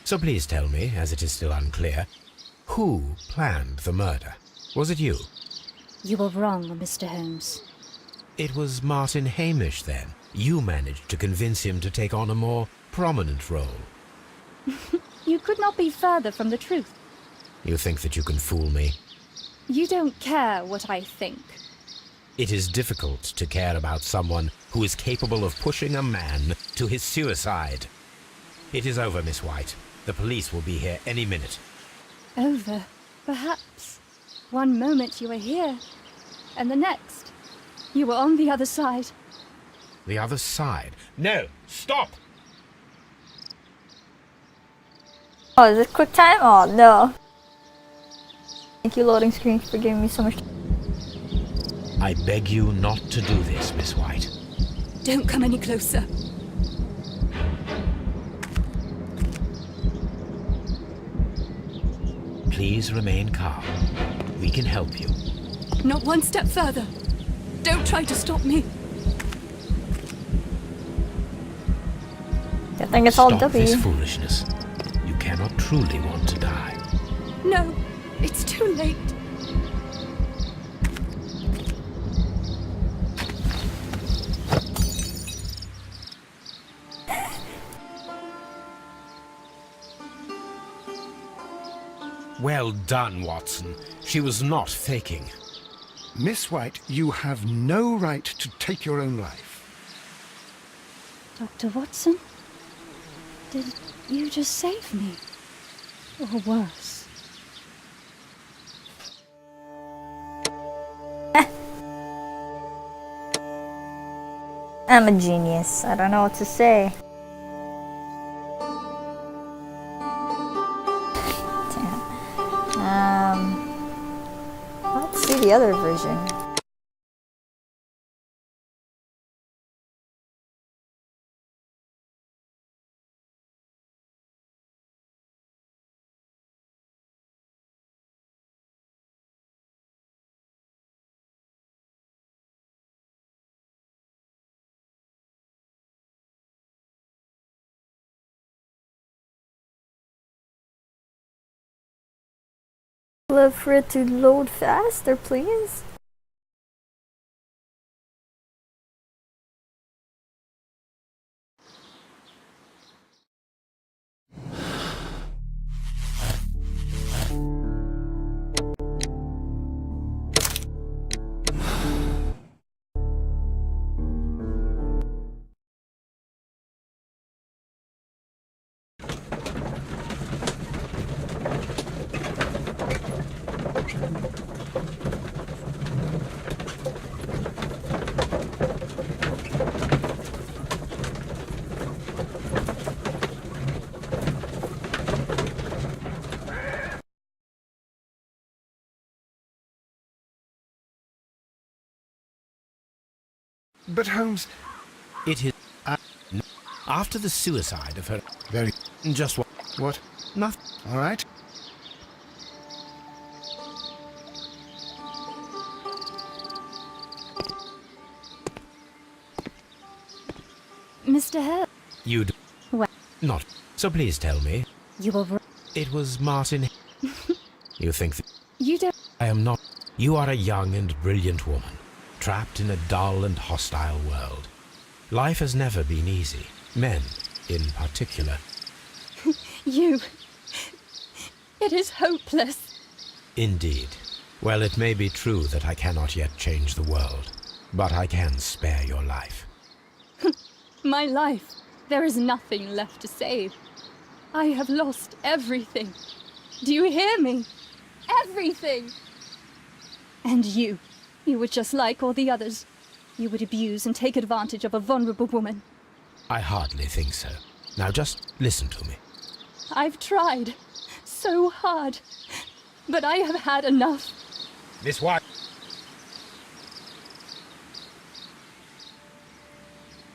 So please tell me, as it is still unclear, who planned the murder? Was it you? You were wrong, Mr. Holmes. It was Martin Hamish, then. You managed to convince him to take on a more prominent role. You could not be further from the truth. You think that you can fool me? You don't care what I think. It is difficult to care about someone who is capable of pushing a man to his suicide. It is over, Miss White. The police will be here any minute. Over, perhaps. One moment you were here, and the next, you were on the other side. The other side? No! Stop! Oh, is it quick time? Oh, no. Thank you, loading screens, for giving me so much. I beg you not to do this, Miss White. Don't come any closer. Please remain calm. We can help you. Not one step further. Don't try to stop me. I think it's all Stop W. this foolishness. You cannot truly want to die. No, it's too late. Well done, Watson. She was not faking. Miss White, you have no right to take your own life. Dr. Watson? Did you just save me? Or worse? I'm a genius. I don't know what to say. Let's see the other version. Love for it to load faster, please. But Holmes... It is... after the suicide of her... Very... Just what? What? Nothing. All right. Mr. Hell, You do Well- not. So please tell me. you were wrong. It was Martin. You think that You don't... I am not. You are a young and brilliant woman, trapped in a dull and hostile world. Life has never been easy. Men, in particular. You... It is hopeless. Indeed. Well, it may be true that I cannot yet change the world, but I can spare your life. My life. There is nothing left to save. I have lost everything. Do you hear me? Everything! And you were just like all the others. You would abuse and take advantage of a vulnerable woman. I hardly think so. Now just listen to me. I've tried so hard, but I have had enough. Miss White.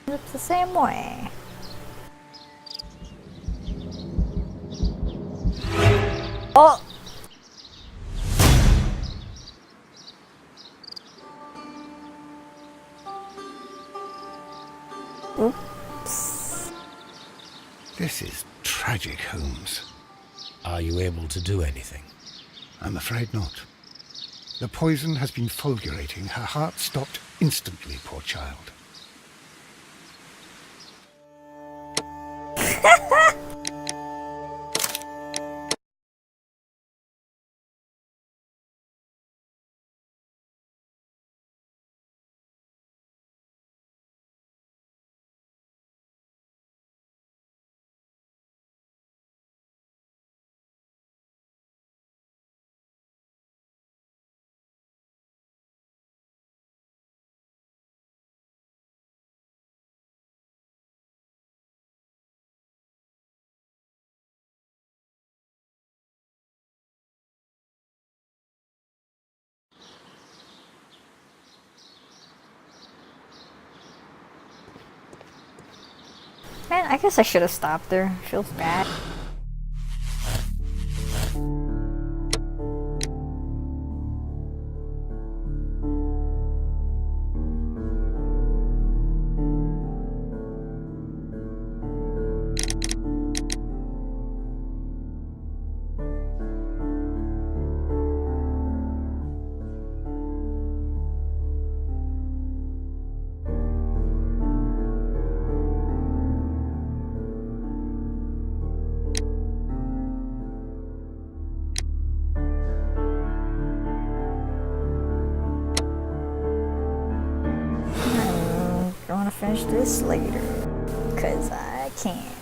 It's the same way. Oh! Oops. This is tragic, Holmes. Are you able to do anything? I'm afraid not. The poison has been fulgurating. Her heart stopped instantly, poor child. Man, I guess I should have stopped there. Feels bad. I'm gonna finish this later, cause I can't.